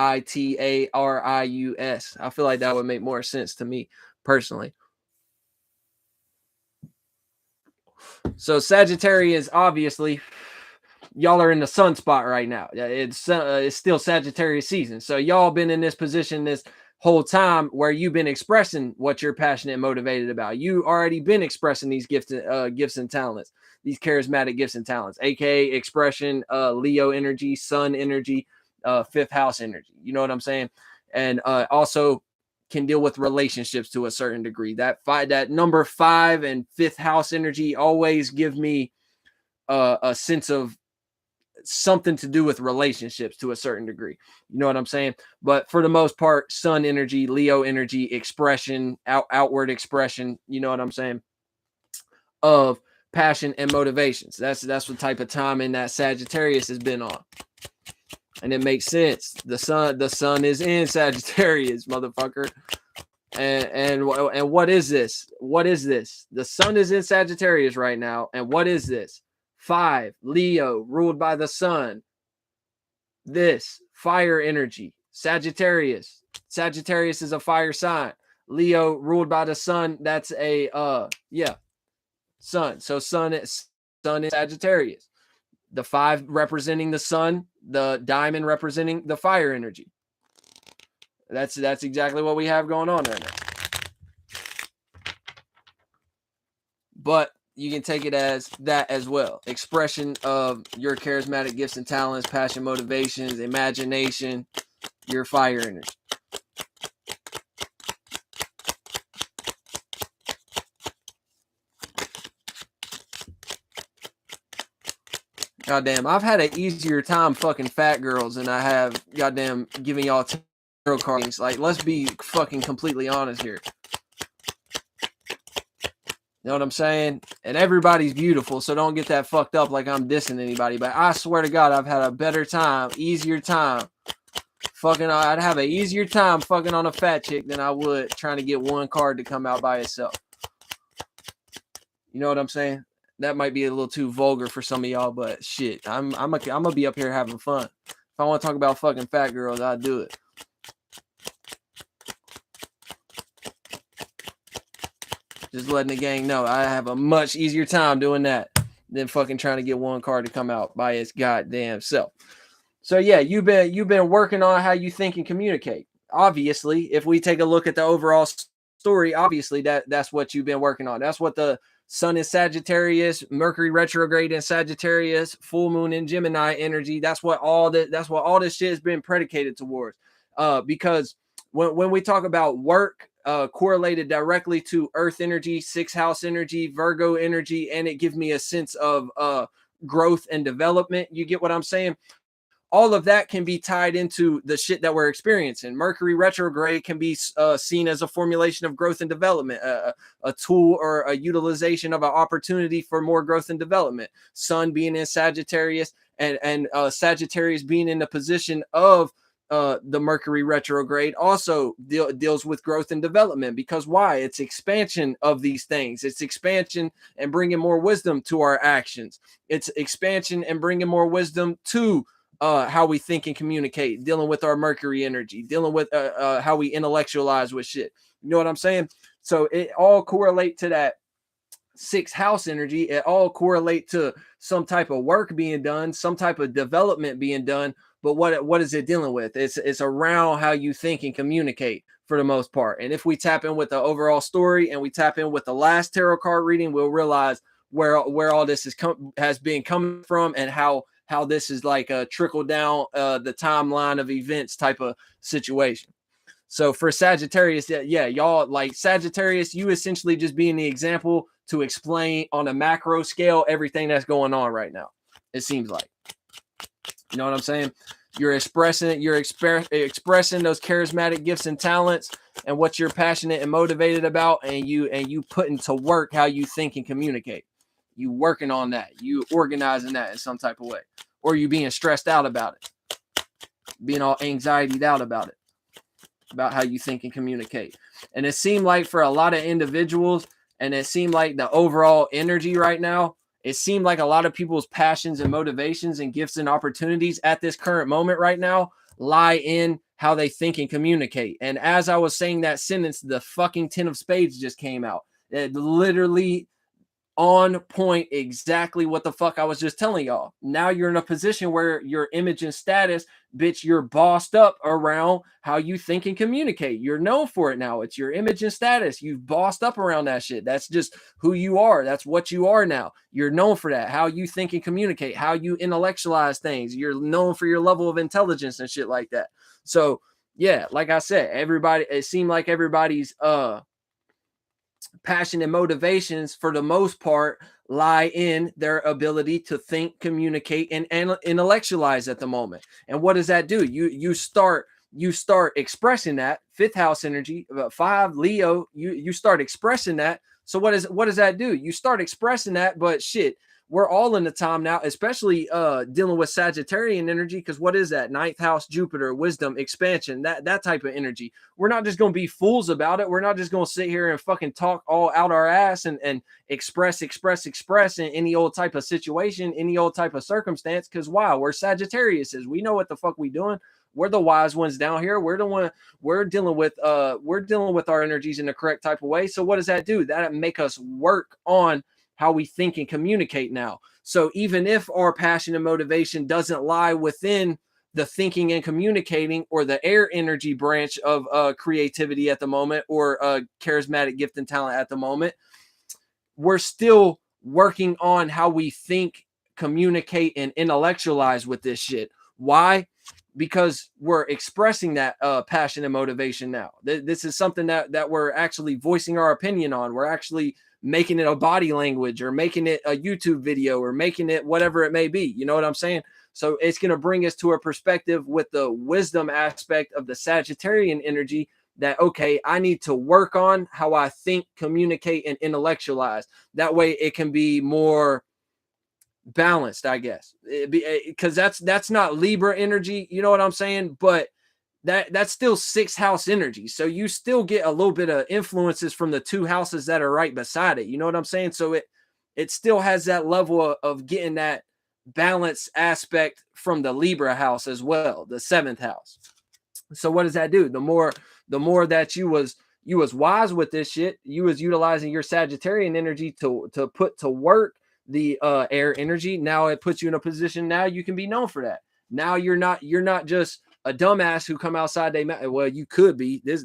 I feel like that would make more sense to me personally. So Sagittarius, obviously, y'all are in the sun spot right now. It's still Sagittarius season. So y'all been in this position this whole time where you've been expressing what you're passionate and motivated about. You already been expressing these gifts and talents, these charismatic gifts and talents, aka expression, Leo energy, sun energy, 5th house energy. You know what I'm saying? And also can deal with relationships to a certain degree. That number 5 and 5th house energy always give me a sense of something to do with relationships to a certain degree. You know what I'm saying? But for the most part, sun energy, Leo energy, expression, outward expression, you know what I'm saying, of passion and motivations. That's what type of time in that Sagittarius has been on. And it makes sense. The sun is in Sagittarius, motherfucker. And what is this? What is this? The sun is in Sagittarius right now. And what is this? 5, Leo, ruled by the sun. This, fire energy. Sagittarius. Sagittarius is a fire sign. Leo, ruled by the sun. That's a, sun. So sun is Sagittarius. The 5 representing the sun. The diamond representing the fire energy. That's exactly what we have going on right now. But you can take it as that as well. Expression of your charismatic gifts and talents, passion, motivations, imagination, your fire energy. Goddamn, I've had an easier time fucking fat girls than I have goddamn giving y'all tarot cards. Like, let's be fucking completely honest here. You know what I'm saying? And everybody's beautiful, so don't get that fucked up like I'm dissing anybody. But I swear to God, I've had a better time, easier time. I'd have an easier time fucking on a fat chick than I would trying to get 1 card to come out by itself. You know what I'm saying? That might be a little too vulgar for some of y'all, but shit, I'm gonna be up here having fun. If I want to talk about fucking fat girls, I'll do it. Just letting the gang know I have a much easier time doing that than fucking trying to get 1 card to come out by its goddamn self. So yeah, you've been working on how you think and communicate. Obviously, if we take a look at the overall story, obviously that's what you've been working on. That's what the sun is Sagittarius, Mercury retrograde in Sagittarius, full moon in Gemini energy. That's what all this shit has been predicated towards. Because when we talk about work, correlated directly to Earth energy, 6th house energy, Virgo energy, and it gives me a sense of growth and development. You get what I'm saying? All of that can be tied into the shit that we're experiencing. Mercury retrograde can be seen as a formulation of growth and development, a tool or a utilization of an opportunity for more growth and development. Sun being in Sagittarius and Sagittarius being in the position of the Mercury retrograde also deals with growth and development. Because why? It's expansion of these things. It's expansion and bringing more wisdom to our actions. It's expansion and bringing more wisdom to how we think and communicate, dealing with our Mercury energy, dealing with how we intellectualize with shit. You know what I'm saying? So it all correlate to that sixth house energy. It all correlate to some type of work being done, some type of development being done. But what is it dealing with? It's around how you think and communicate for the most part. And if we tap in with the overall story and we tap in with the last tarot card reading, we'll realize where all this has been coming from, and how this is like a trickle down the timeline of events type of situation. So for Sagittarius, yeah, y'all, like Sagittarius, you essentially just being the example to explain on a macro scale everything that's going on right now. It seems like, you know what I'm saying? You're expressing those charismatic gifts and talents and what you're passionate and motivated about, and you put into work how you think and communicate. You working on that, you organizing that in some type of way, or you being stressed out about it, being all anxietied out about it, about how you think and communicate. And it seemed like for a lot of individuals, and it seemed like the overall energy right now, it seemed like a lot of people's passions and motivations and gifts and opportunities at this current moment right now lie in how they think and communicate. And as I was saying that sentence, the fucking 10 of spades just came out. It literally on point, exactly what the fuck I was just telling y'all. Now you're in a position where your image and status, bitch, you're bossed up around how you think and communicate. You're known for it now. It's your image and status. You've bossed up around that shit. That's just who you are. That's what you are now. You're known for that. How you think and communicate, how you intellectualize things. You're known for your level of intelligence and shit like that. So yeah, like I said, it seemed like everybody's passion and motivations for the most part lie in their ability to think, communicate, and intellectualize at the moment. And what does that do? You start expressing that fifth house energy, 5 Leo, you start expressing that. So what does that do? You start expressing that, but shit, we're all in the time now, especially dealing with Sagittarian energy, because what is that? 9th house, Jupiter, wisdom, expansion, that type of energy. We're not just going to be fools about it. We're not just going to sit here and fucking talk all out our ass and express in any old type of situation, any old type of circumstance. Because wow, we're Sagittariuses. We know what the fuck we doing. We're the wise ones down here. We're dealing with our energies in the correct type of way. So what does that do? That make us work on how we think and communicate now. So even if our passion and motivation doesn't lie within the thinking and communicating or the air energy branch of creativity at the moment, or charismatic gift and talent at the moment, we're still working on how we think, communicate, and intellectualize with this shit. Why? Because we're expressing that passion and motivation now. This is something that we're actually voicing our opinion on. We're actually making it a body language, or making it a YouTube video, or making it whatever it may be. You know what I'm saying? So it's going to bring us to a perspective with the wisdom aspect of the Sagittarian energy that, okay, I need to work on how I think, communicate, and intellectualize. That way it can be more balanced, I guess, because that's not Libra energy. You know what I'm saying? But that's still 6th house energy. So you still get a little bit of influences from the 2 houses that are right beside it. You know what I'm saying? So it still has that level of getting that balance aspect from the Libra house as well, the 7th house. So what does that do? The more that you was wise with this shit, you was utilizing your Sagittarian energy to put to work the air energy. Now it puts you in a position, now you can be known for that. Now you're not just a dumbass who come outside well, you could be this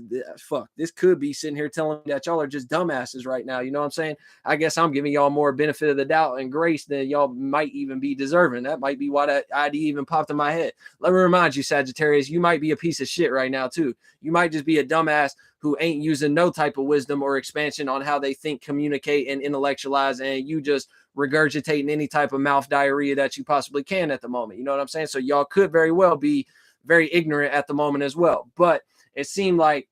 could be sitting here telling me that y'all are just dumbasses right now. You know what I'm saying? I guess I'm giving y'all more benefit of the doubt and grace than y'all might even be deserving. That might be why that idea even popped in my head. Let me remind you, Sagittarius, you might be a piece of shit right now too. You might just be a dumbass who ain't using no type of wisdom or expansion on how they think, communicate, and intellectualize, and you just regurgitating any type of mouth diarrhea that you possibly can at the moment. You know what I'm saying? So y'all could very well be very ignorant at the moment as well. But it seemed like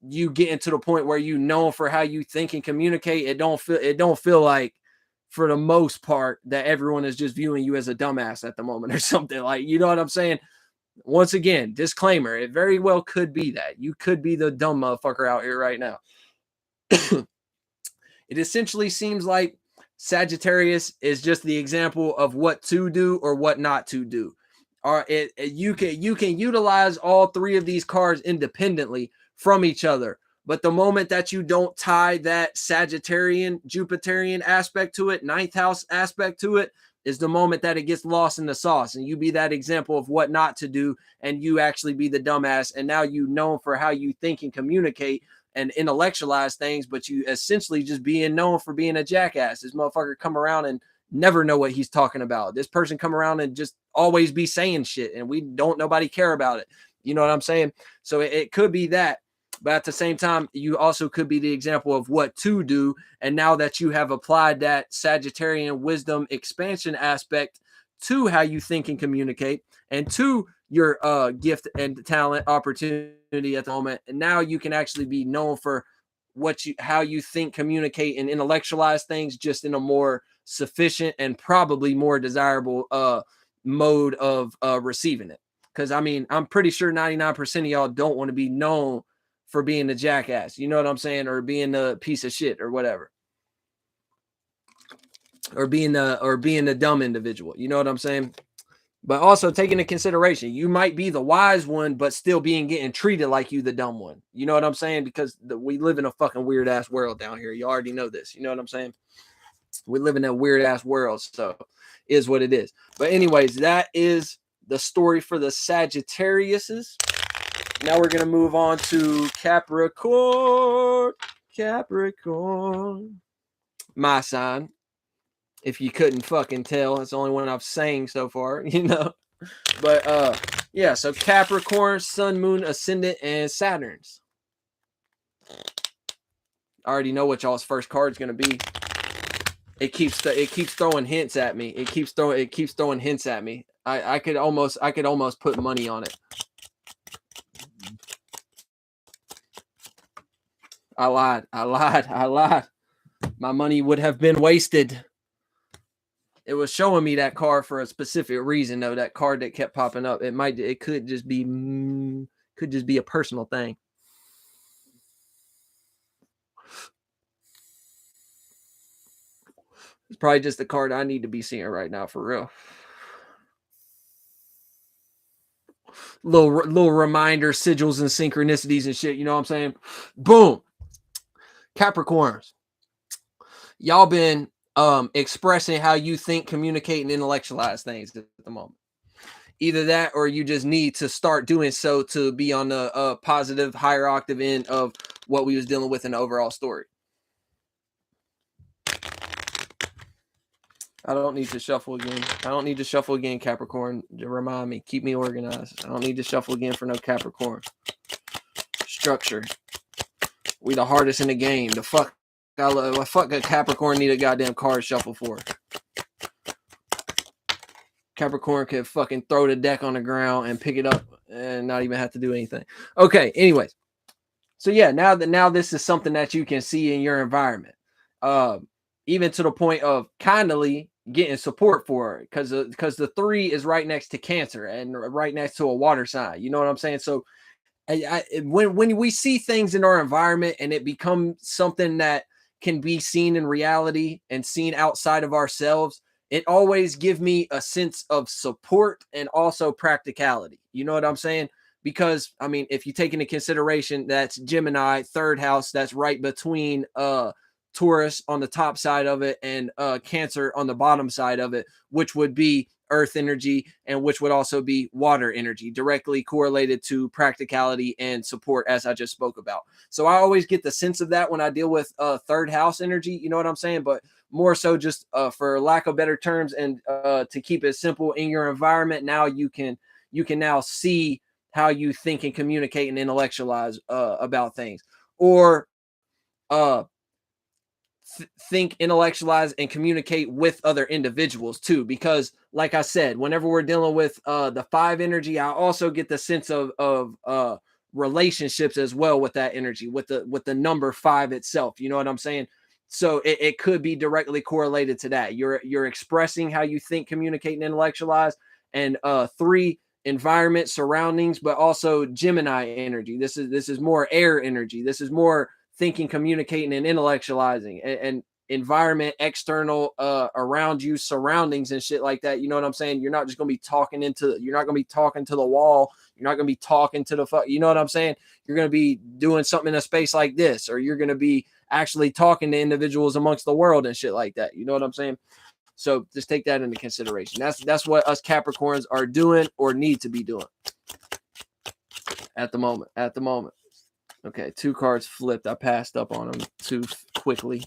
you getting to the point where you know for how you think and communicate. It don't feel like, for the most part, that everyone is just viewing you as a dumbass at the moment or something. Like, you know what I'm saying? Once again, disclaimer, it very well could be that. You could be the dumb motherfucker out here right now. It essentially seems like Sagittarius is just the example of what to do or what not to do. you can utilize all three of these cards independently from each other. But the moment that you don't tie that Sagittarian, Jupiterian aspect to it, ninth house aspect to it, is the moment that it gets lost in the sauce. And you be that example of what not to do, and you actually be the dumbass. And now you know for how you think and communicate and intellectualize things, but you essentially just being known for being a jackass. This motherfucker come around and never know what he's talking about. This person come around and just always be saying shit, and nobody care about it. You know what I'm saying? So it could be that. But at the same time, you also could be the example of what to do. And now that you have applied that Sagittarian wisdom expansion aspect to how you think and communicate, and to your gift and talent opportunity at the moment, and now you can actually be known for how you think, communicate, and intellectualize things just in a more sufficient and probably more desirable mode of receiving it. Because I mean, I'm pretty sure 99% of y'all don't want to be known for being a jackass, you know what I'm saying, or being a piece of shit or whatever, or being a dumb individual, you know what I'm saying. But also take into consideration, you might be the wise one, but still getting treated like you the dumb one. You know what I'm saying? Because we live in a fucking weird ass world down here. You already know this. You know what I'm saying? We live in a weird ass world, so is what it is. But anyways, that is the story for the Sagittariuses. Now we're gonna move on to Capricorn. Capricorn, my sign. If you couldn't fucking tell, that's the only one I've sang so far, you know. But yeah, so Capricorn, Sun, Moon, Ascendant, and Saturn's. I already know what y'all's first card's gonna be. It keeps throwing hints at me. It keeps throwing hints at me. I could almost put money on it. I lied. My money would have been wasted. It was showing me that card for a specific reason, though. That card that kept popping up. It could just be a personal thing. It's probably just the card I need to be seeing right now, for real. Little reminder, sigils and synchronicities and shit. You know what I'm saying? Boom. Capricorns. Y'all been expressing how you think, communicate, and intellectualize things at the moment. Either that, or you just need to start doing so to be on the positive, higher octave end of what we was dealing with in the overall story. I don't need to shuffle again. Capricorn. Remind me. Keep me organized. I don't need to shuffle again for no Capricorn. Structure. We the hardest in the game. The fuck a Capricorn need a goddamn card shuffle for. Capricorn could fucking throw the deck on the ground and pick it up and not even have to do anything. Okay, anyways. So yeah, now this is something that you can see in your environment. Even to the point of kindly getting support for it, because the 3 is right next to Cancer and right next to a water sign. You know what I'm saying? So when we see things in our environment and it becomes something that can be seen in reality and seen outside of ourselves, it always gives me a sense of support and also practicality. You know what I'm saying? Because I mean, if you take into consideration that's Gemini, 3rd house, that's right between Taurus on the top side of it and Cancer on the bottom side of it, which would be earth energy and which would also be water energy, directly correlated to practicality and support, as I just spoke about. So I always get the sense of that when I deal with 3rd house energy, you know what I'm saying? But more so just for lack of better terms and to keep it simple, in your environment, now you can now see how you think and communicate and intellectualize about things, or think, intellectualize, and communicate with other individuals too. Because like I said, whenever we're dealing with the 5 energy, I also get the sense of relationships as well with that energy, with the number 5 itself. You know what I'm saying? So it could be directly correlated to that. You're expressing how you think, communicate, and intellectualize. And 3, environment, surroundings, but also Gemini energy. This is more air energy. This is more thinking, communicating, and intellectualizing. And environment, external around you, surroundings and shit like that. You know what I'm saying? You're not just gonna be talking to the wall. You're not gonna be talking to the you know what I'm saying? You're gonna be doing something in a space like this, or you're gonna be actually talking to individuals amongst the world and shit like that. You know what I'm saying? So just take that into consideration. That's what us Capricorns are doing or need to be doing at the moment. Okay, 2 cards flipped. I passed up on them too quickly.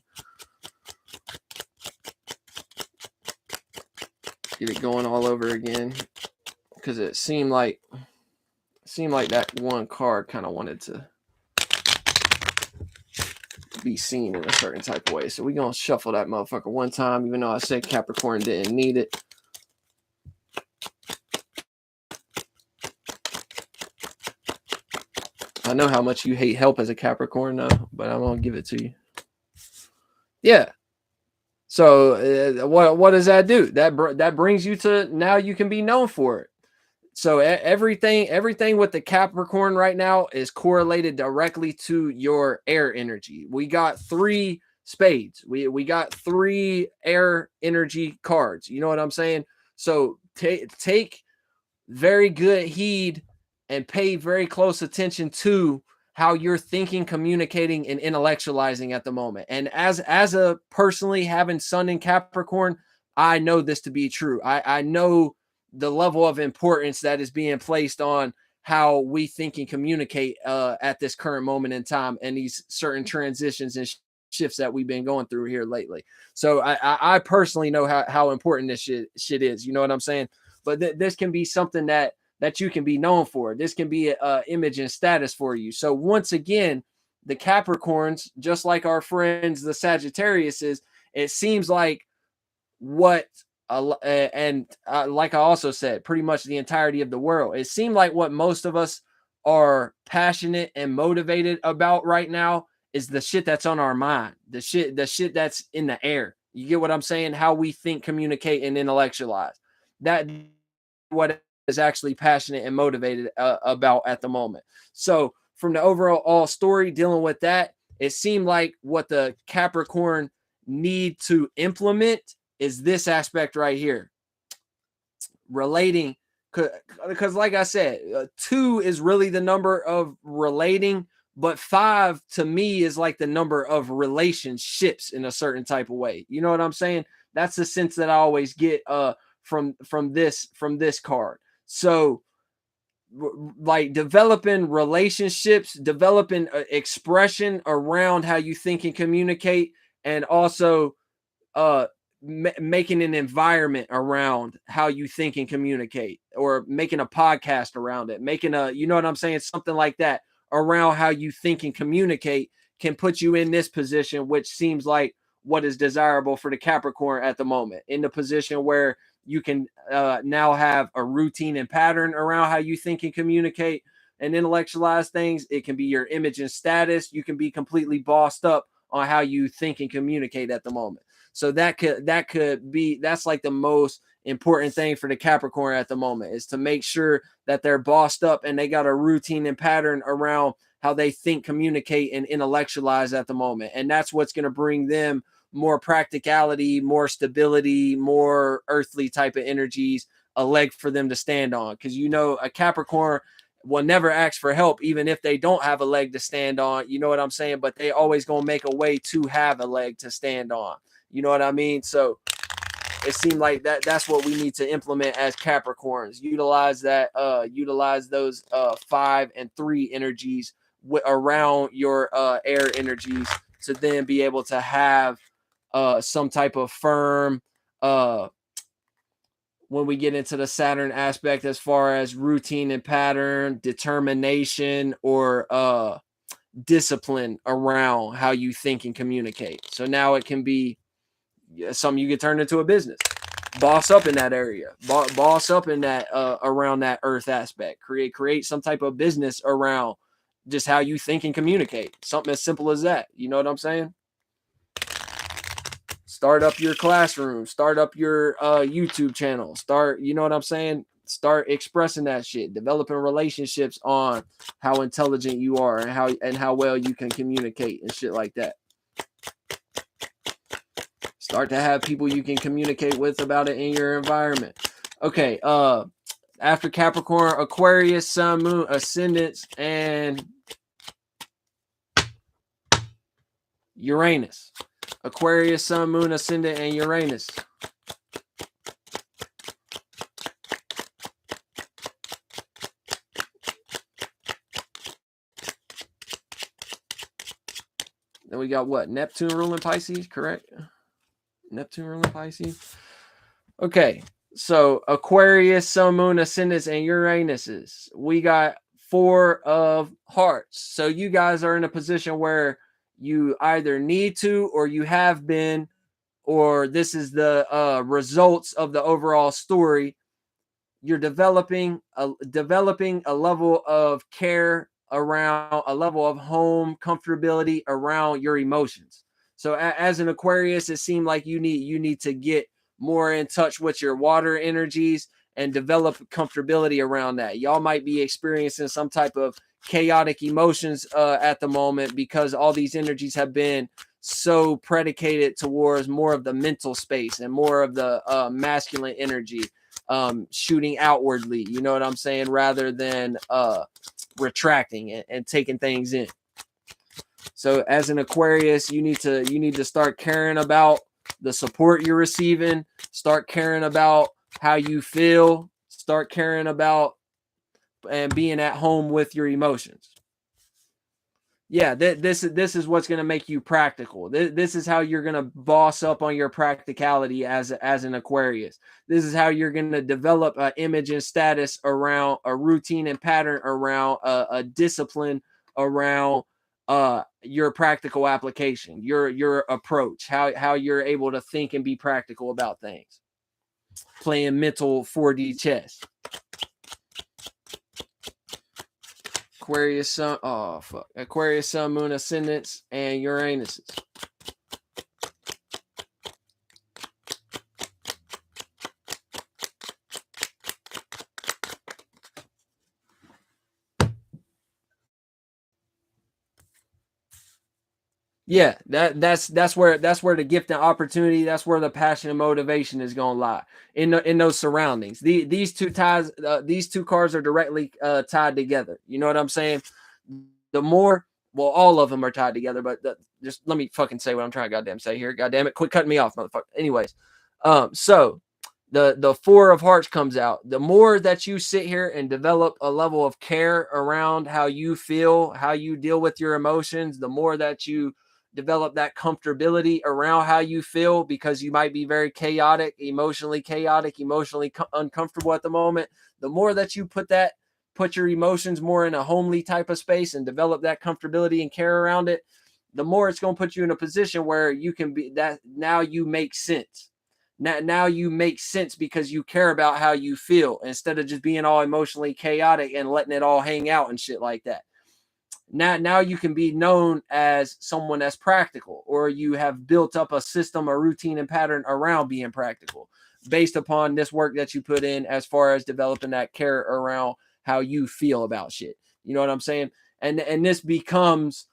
Get it going all over again, because it seemed like that one card kind of wanted to be seen in a certain type of way. So we're going to shuffle that motherfucker one time, even though I said Capricorn didn't need it. I know how much you hate help as a Capricorn, though, but I'm going to give it to you. Yeah. So what does that do? That brings you to now you can be known for it. So everything with the Capricorn right now is correlated directly to your air energy. We got 3 spades. We got 3 air energy cards. You know what I'm saying? So take very good heed and pay very close attention to how you're thinking, communicating, and intellectualizing at the moment. And as a personally having Sun in Capricorn, I know this to be true. I know the level of importance that is being placed on how we think and communicate at this current moment in time, and these certain transitions and shifts that we've been going through here lately. So I personally know how important this shit is. You know what I'm saying? But this can be something that you can be known for. This can be an image and status for you. So once again, the Capricorns, just like our friends, the Sagittariuses, it seems like what, like I also said, pretty much the entirety of the world, it seemed like what most of us are passionate and motivated about right now is the shit that's on our mind, the shit that's in the air. You get what I'm saying? How we think, communicate, and intellectualize. That what is actually passionate and motivated about at the moment. So from the overall story dealing with that, it seemed like what the Capricorn need to implement is this aspect right here. Relating, because like I said, 2 is really the number of relating, but 5 to me is like the number of relationships in a certain type of way. You know what I'm saying? That's the sense that I always get from this card. So like developing relationships, developing expression around how you think and communicate, and also making an environment around how you think and communicate, or making a podcast around it, making you know what I'm saying, something like that around how you think and communicate can put you in this position, which seems like what is desirable for the Capricorn at the moment, in the position where you can now have a routine and pattern around how you think and communicate and intellectualize things. It can be your image and status. You can be completely bossed up on how you think and communicate at the moment. So that's like the most important thing for the Capricorn at the moment, is to make sure that they're bossed up and they got a routine and pattern around how they think, communicate, and intellectualize at the moment. And that's what's going to bring them more practicality, more stability, more earthly type of energies, a leg for them to stand on. Because you know, a Capricorn will never ask for help, even if they don't have a leg to stand on. You know what I'm saying? But they always gonna make a way to have a leg to stand on. You know what I mean? So it seemed like that's what we need to implement as Capricorns. Utilize those 5 and 3 energies around your air energies, to then be able to have some type of firm when we get into the Saturn aspect, as far as routine and pattern, determination, or discipline around how you think and communicate. So now it can be something you can turn into a business. Boss up in that area. Boss up in that around that earth aspect. Create some type of business around just how you think and communicate. Something as simple as that. You know what I'm saying? Start up your classroom. Start up your YouTube channel. You know what I'm saying? Start expressing that shit. Developing relationships on how intelligent you are and how well you can communicate and shit like that. Start to have people you can communicate with about it in your environment. Okay, after Capricorn, Aquarius, Sun, Moon, Ascendants, and Uranus. Aquarius, Sun, Moon, Ascendant, and Uranus. Then we got what? Neptune ruling Pisces, correct? Neptune ruling Pisces. Okay, so Aquarius, Sun, Moon, Ascendants, and Uranuses. We got 4 of Hearts. So you guys are in a position where you either need to, or you have been, or this is the results of the overall story. You're developing a level of care around, a level of home comfortability around your emotions. So as an Aquarius, it seemed like you need to get more in touch with your water energies and develop comfortability around that. Y'all might be experiencing some type of chaotic emotions at the moment, because all these energies have been so predicated towards more of the mental space and more of the masculine energy, shooting outwardly, you know what I'm saying, rather than retracting and taking things in. So as an Aquarius, you need to start caring about the support you're receiving, start caring about how you feel, start caring about and being at home with your emotions. Yeah, this is what's going to make you practical. This is how you're going to boss up on your practicality as an Aquarius. This is how you're going to develop an image and status around a routine and pattern around a discipline around your practical application, your approach, how you're able to think and be practical about things. Playing mental 4D chess. Aquarius, Sun, Aquarius, Sun, Moon, Ascendants, and Uranus. Yeah, that's where the gift and opportunity, that's where the passion and motivation is going to lie, in those surroundings. These two cards are directly tied together. You know what I'm saying? The more, well, all of them are tied together, but just let me fucking say what I'm trying to goddamn say here. Goddamn it, quit cutting me off, motherfucker. Anyways, so the 4 of Hearts comes out. The more that you sit here and develop a level of care around how you feel, how you deal with your emotions, the more that you develop that comfortability around how you feel, because you might be very emotionally uncomfortable at the moment. The more that you put your emotions more in a homely type of space and develop that comfortability and care around it, the more it's going to put you in a position where you can be that. Now you make sense. Now you make sense because you care about how you feel, instead of just being all emotionally chaotic and letting it all hang out and shit like that. Now you can be known as someone that's practical, or you have built up a system, a routine and pattern around being practical based upon this work that you put in, as far as developing that care around how you feel about shit. You know what I'm saying? And this becomes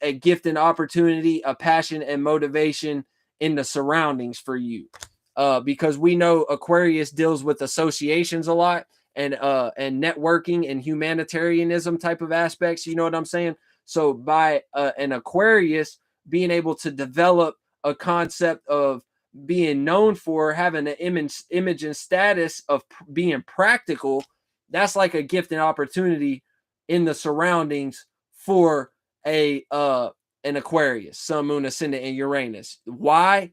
a gift and opportunity, a passion and motivation in the surroundings for you. Because we know Aquarius deals with associations a lot, and networking and humanitarianism type of aspects. You know what I'm saying? So by an Aquarius being able to develop a concept of being known for having an image and status of being practical, that's like a gift and opportunity in the surroundings for an Aquarius, Sun, Moon, Ascendant, and Uranus. Why?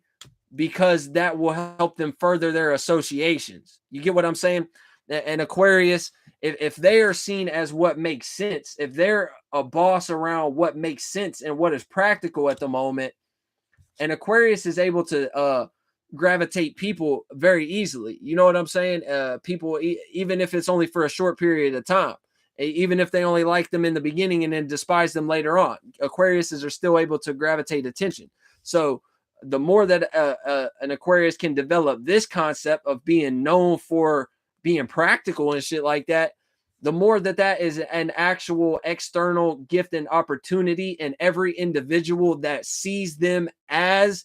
Because that will help them further their associations. You get what I'm saying? And Aquarius, if they are seen as what makes sense, if they're a boss around what makes sense and what is practical at the moment, and Aquarius is able to gravitate people very easily. You know what I'm saying? People, even if it's only for a short period of time, even if they only like them in the beginning and then despise them later on, Aquariuses are still able to gravitate attention. So the more that an Aquarius can develop this concept of being known for being practical and shit like that, the more that is an actual external gift and opportunity, and every individual that sees them as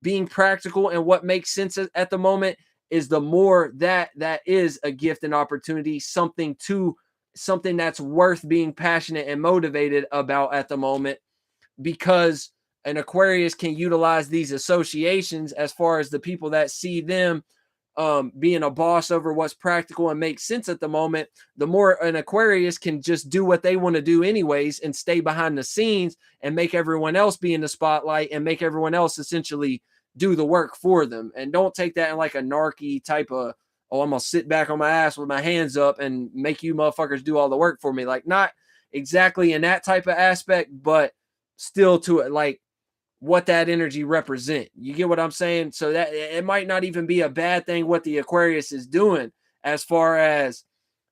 being practical and what makes sense at the moment is the more that is a gift and opportunity, something that's worth being passionate and motivated about at the moment, because an Aquarius can utilize these associations as far as the people that see them being a boss over what's practical and makes sense at the moment. The more an Aquarius can just do what they want to do anyways and stay behind the scenes and make everyone else be in the spotlight and make everyone else essentially do the work for them. And don't take that in like a narky type of, oh, I'm gonna sit back on my ass with my hands up and make you motherfuckers do all the work for me. Like, not exactly in that type of aspect, but still to it, like what that energy represent. You get what I'm saying? So that it might not even be a bad thing what the Aquarius is doing as far as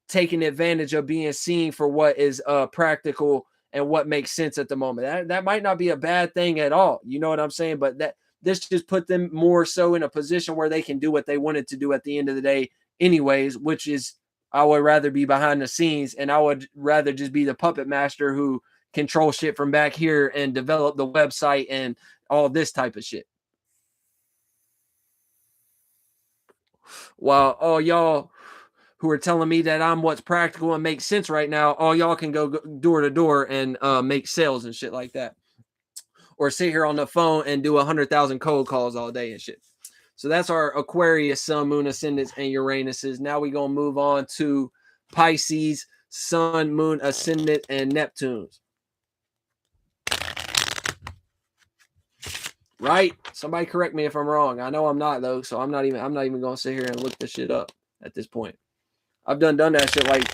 taking advantage of being seen for what is practical and what makes sense at the moment. That might not be a bad thing at all. You know what I'm saying? But this just put them more so in a position where they can do what they wanted to do at the end of the day anyways, which is, I would rather be behind the scenes and I would rather just be the puppet master who control shit from back here and develop the website and all this type of shit. While all y'all who are telling me that I'm what's practical and makes sense right now, all y'all can go door to door and make sales and shit like that. Or sit here on the phone and do 100,000 cold calls all day and shit. So that's our Aquarius, Sun, Moon, Ascendants, and Uranuses. Now we're going to move on to Pisces, Sun, Moon, Ascendant, and Neptunes. Right? Somebody correct me if I'm wrong. I know I'm not, though, so I'm not even going to sit here and look this shit up at this point. I've done that shit like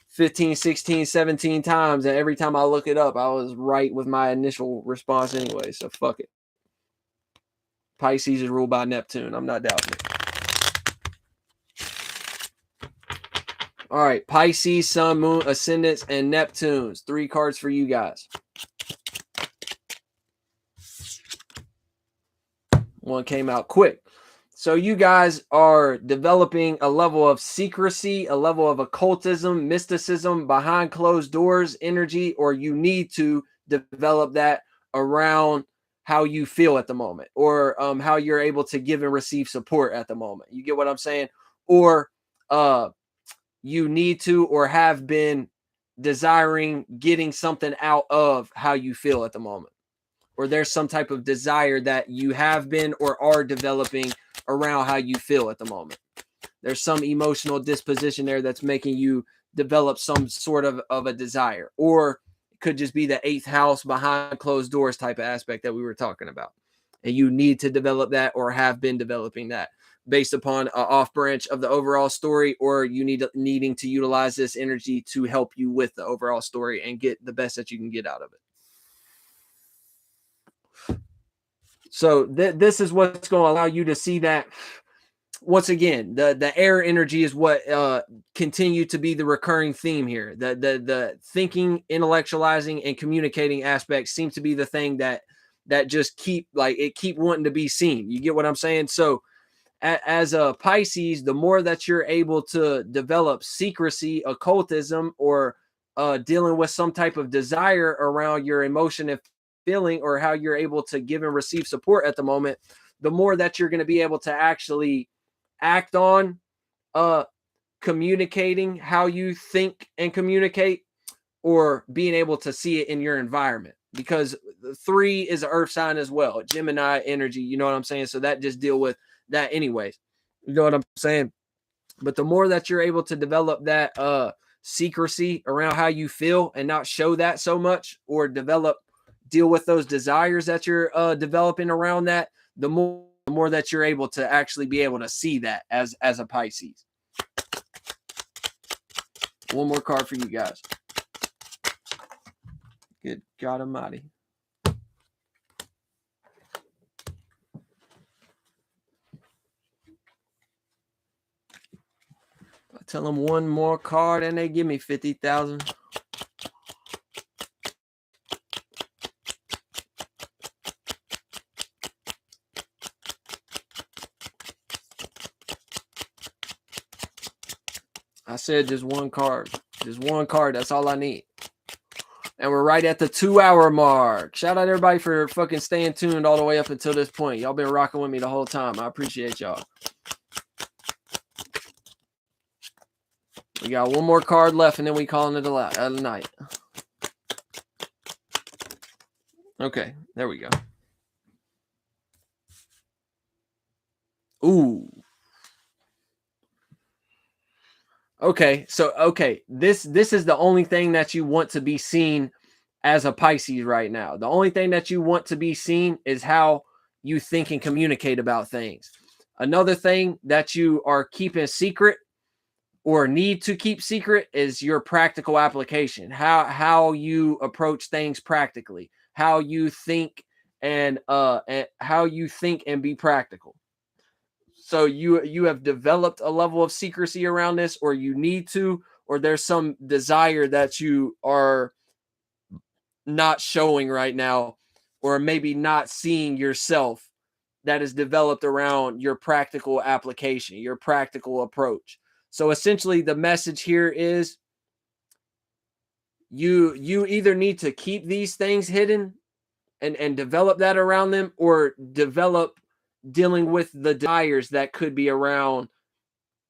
15, 16, 17 times, and every time I look it up, I was right with my initial response anyway, so fuck it. Pisces is ruled by Neptune. I'm not doubting it. All right, Pisces, Sun, Moon, Ascendants, and Neptunes. 3 cards for you guys. One came out quick. So you guys are developing a level of secrecy, a level of occultism, mysticism, behind closed doors energy, or you need to develop that around how you feel at the moment, or how you're able to give and receive support at the moment. You get what I'm saying? Or you need to or have been desiring getting something out of how you feel at the moment. Or there's some type of desire that you have been or are developing around how you feel at the moment. There's some emotional disposition there that's making you develop some sort of a desire. Or it could just be the 8th house behind closed doors type of aspect that we were talking about. And you need to develop that or have been developing that based upon an off branch of the overall story, or you needing to utilize this energy to help you with the overall story and get the best that you can get out of it. So this is what's going to allow you to see that. Once again, the air energy is what continue to be the recurring theme here. The thinking, intellectualizing, and communicating aspects seems to be the thing that just keep wanting to be seen. You get what I'm saying? So as a Pisces, the more that you're able to develop secrecy, occultism, or dealing with some type of desire around your emotion and feeling, or how you're able to give and receive support at the moment, the more that you're going to be able to actually act on communicating how you think and communicate, or being able to see it in your environment. Because 3 is an earth sign as well, Gemini energy, you know what I'm saying? So that just deal with that anyways. You know what I'm saying? But the more that you're able to develop that secrecy around how you feel and not show that so much, or deal with those desires that you're developing around that, the more that you're able to actually be able to see that as a Pisces. One more card for you guys. Good God Almighty. I tell them one more card and they give me 50,000. I said just one card. Just one card. That's all I need. And we're right at the 2-hour mark. Shout out everybody for fucking staying tuned all the way up until this point. Y'all been rocking with me the whole time. I appreciate y'all. We got one more card left, and then we calling it a night. Okay, there we go. Ooh. Okay, so this is the only thing that you want to be seen as a Pisces right now. The only thing that you want to be seen is how you think and communicate about things. Another thing that you are keeping secret or need to keep secret is your practical application. How you approach things practically, how you think and how you think and be practical. So you have developed a level of secrecy around this, or you need to, or there's some desire that you are not showing right now, or maybe not seeing yourself, that is developed around your practical application, your practical approach. So essentially the message here is you either need to keep these things hidden and develop that around them, or develop dealing with the desires that could be around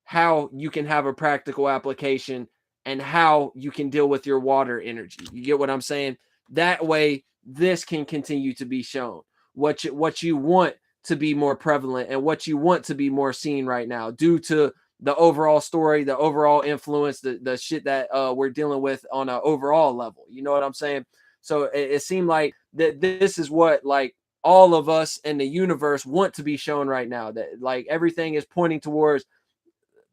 how you can have a practical application and how you can deal with your water energy. You get what I'm saying? That way, this can continue to be shown. What you want to be more prevalent and what you want to be more seen right now, due to the overall story, the overall influence, the shit that we're dealing with on an overall level. You know what I'm saying? So it seemed like that this is what like all of us in the universe want to be shown right now. That like everything is pointing towards,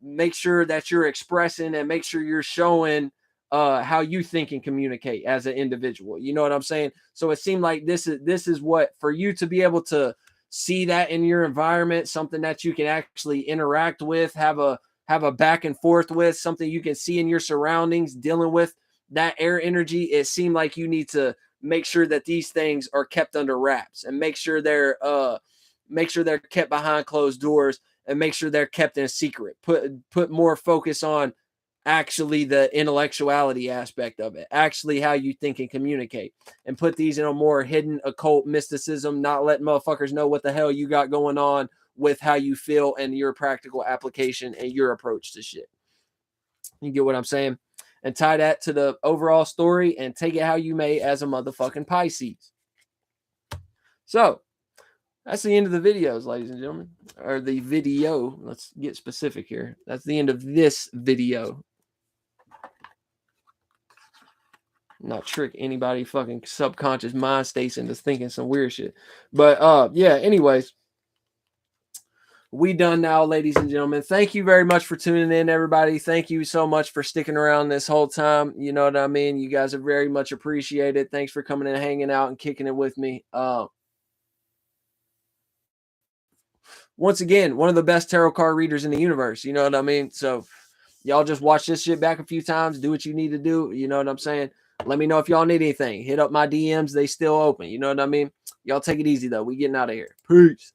make sure that you're expressing and make sure you're showing how you think and communicate as an individual. You know what I'm saying? So it seemed like this is what, for you to be able to see that in your environment, something that you can actually interact with, have a back and forth with, something you can see in your surroundings, dealing with that air energy. It seemed like you need to make sure that these things are kept under wraps, and make sure they're kept behind closed doors, and make sure they're kept in secret. Put more focus on actually the intellectuality aspect of it, actually how you think and communicate, and put these in a more hidden occult mysticism, not letting motherfuckers know what the hell you got going on with how you feel and your practical application and your approach to shit. You get what I'm saying? And tie that to the overall story and take it how you may as a motherfucking Pisces. So that's the end of the videos, ladies and gentlemen. Or the video. Let's get specific here. That's the end of this video. Not trick anybody fucking subconscious mind states into thinking some weird shit. But yeah, anyways. We done now, ladies and gentlemen. Thank you very much for tuning in, everybody. Thank you so much for sticking around this whole time. You know what I mean? You guys are very much appreciated. Thanks for coming and hanging out and kicking it with me. Once again, one of the best tarot card readers in the universe. You know what I mean? So y'all just watch this shit back a few times. Do what you need to do. You know what I'm saying? Let me know if y'all need anything. Hit up my DMs. They still open. You know what I mean? Y'all take it easy, though. We getting out of here. Peace.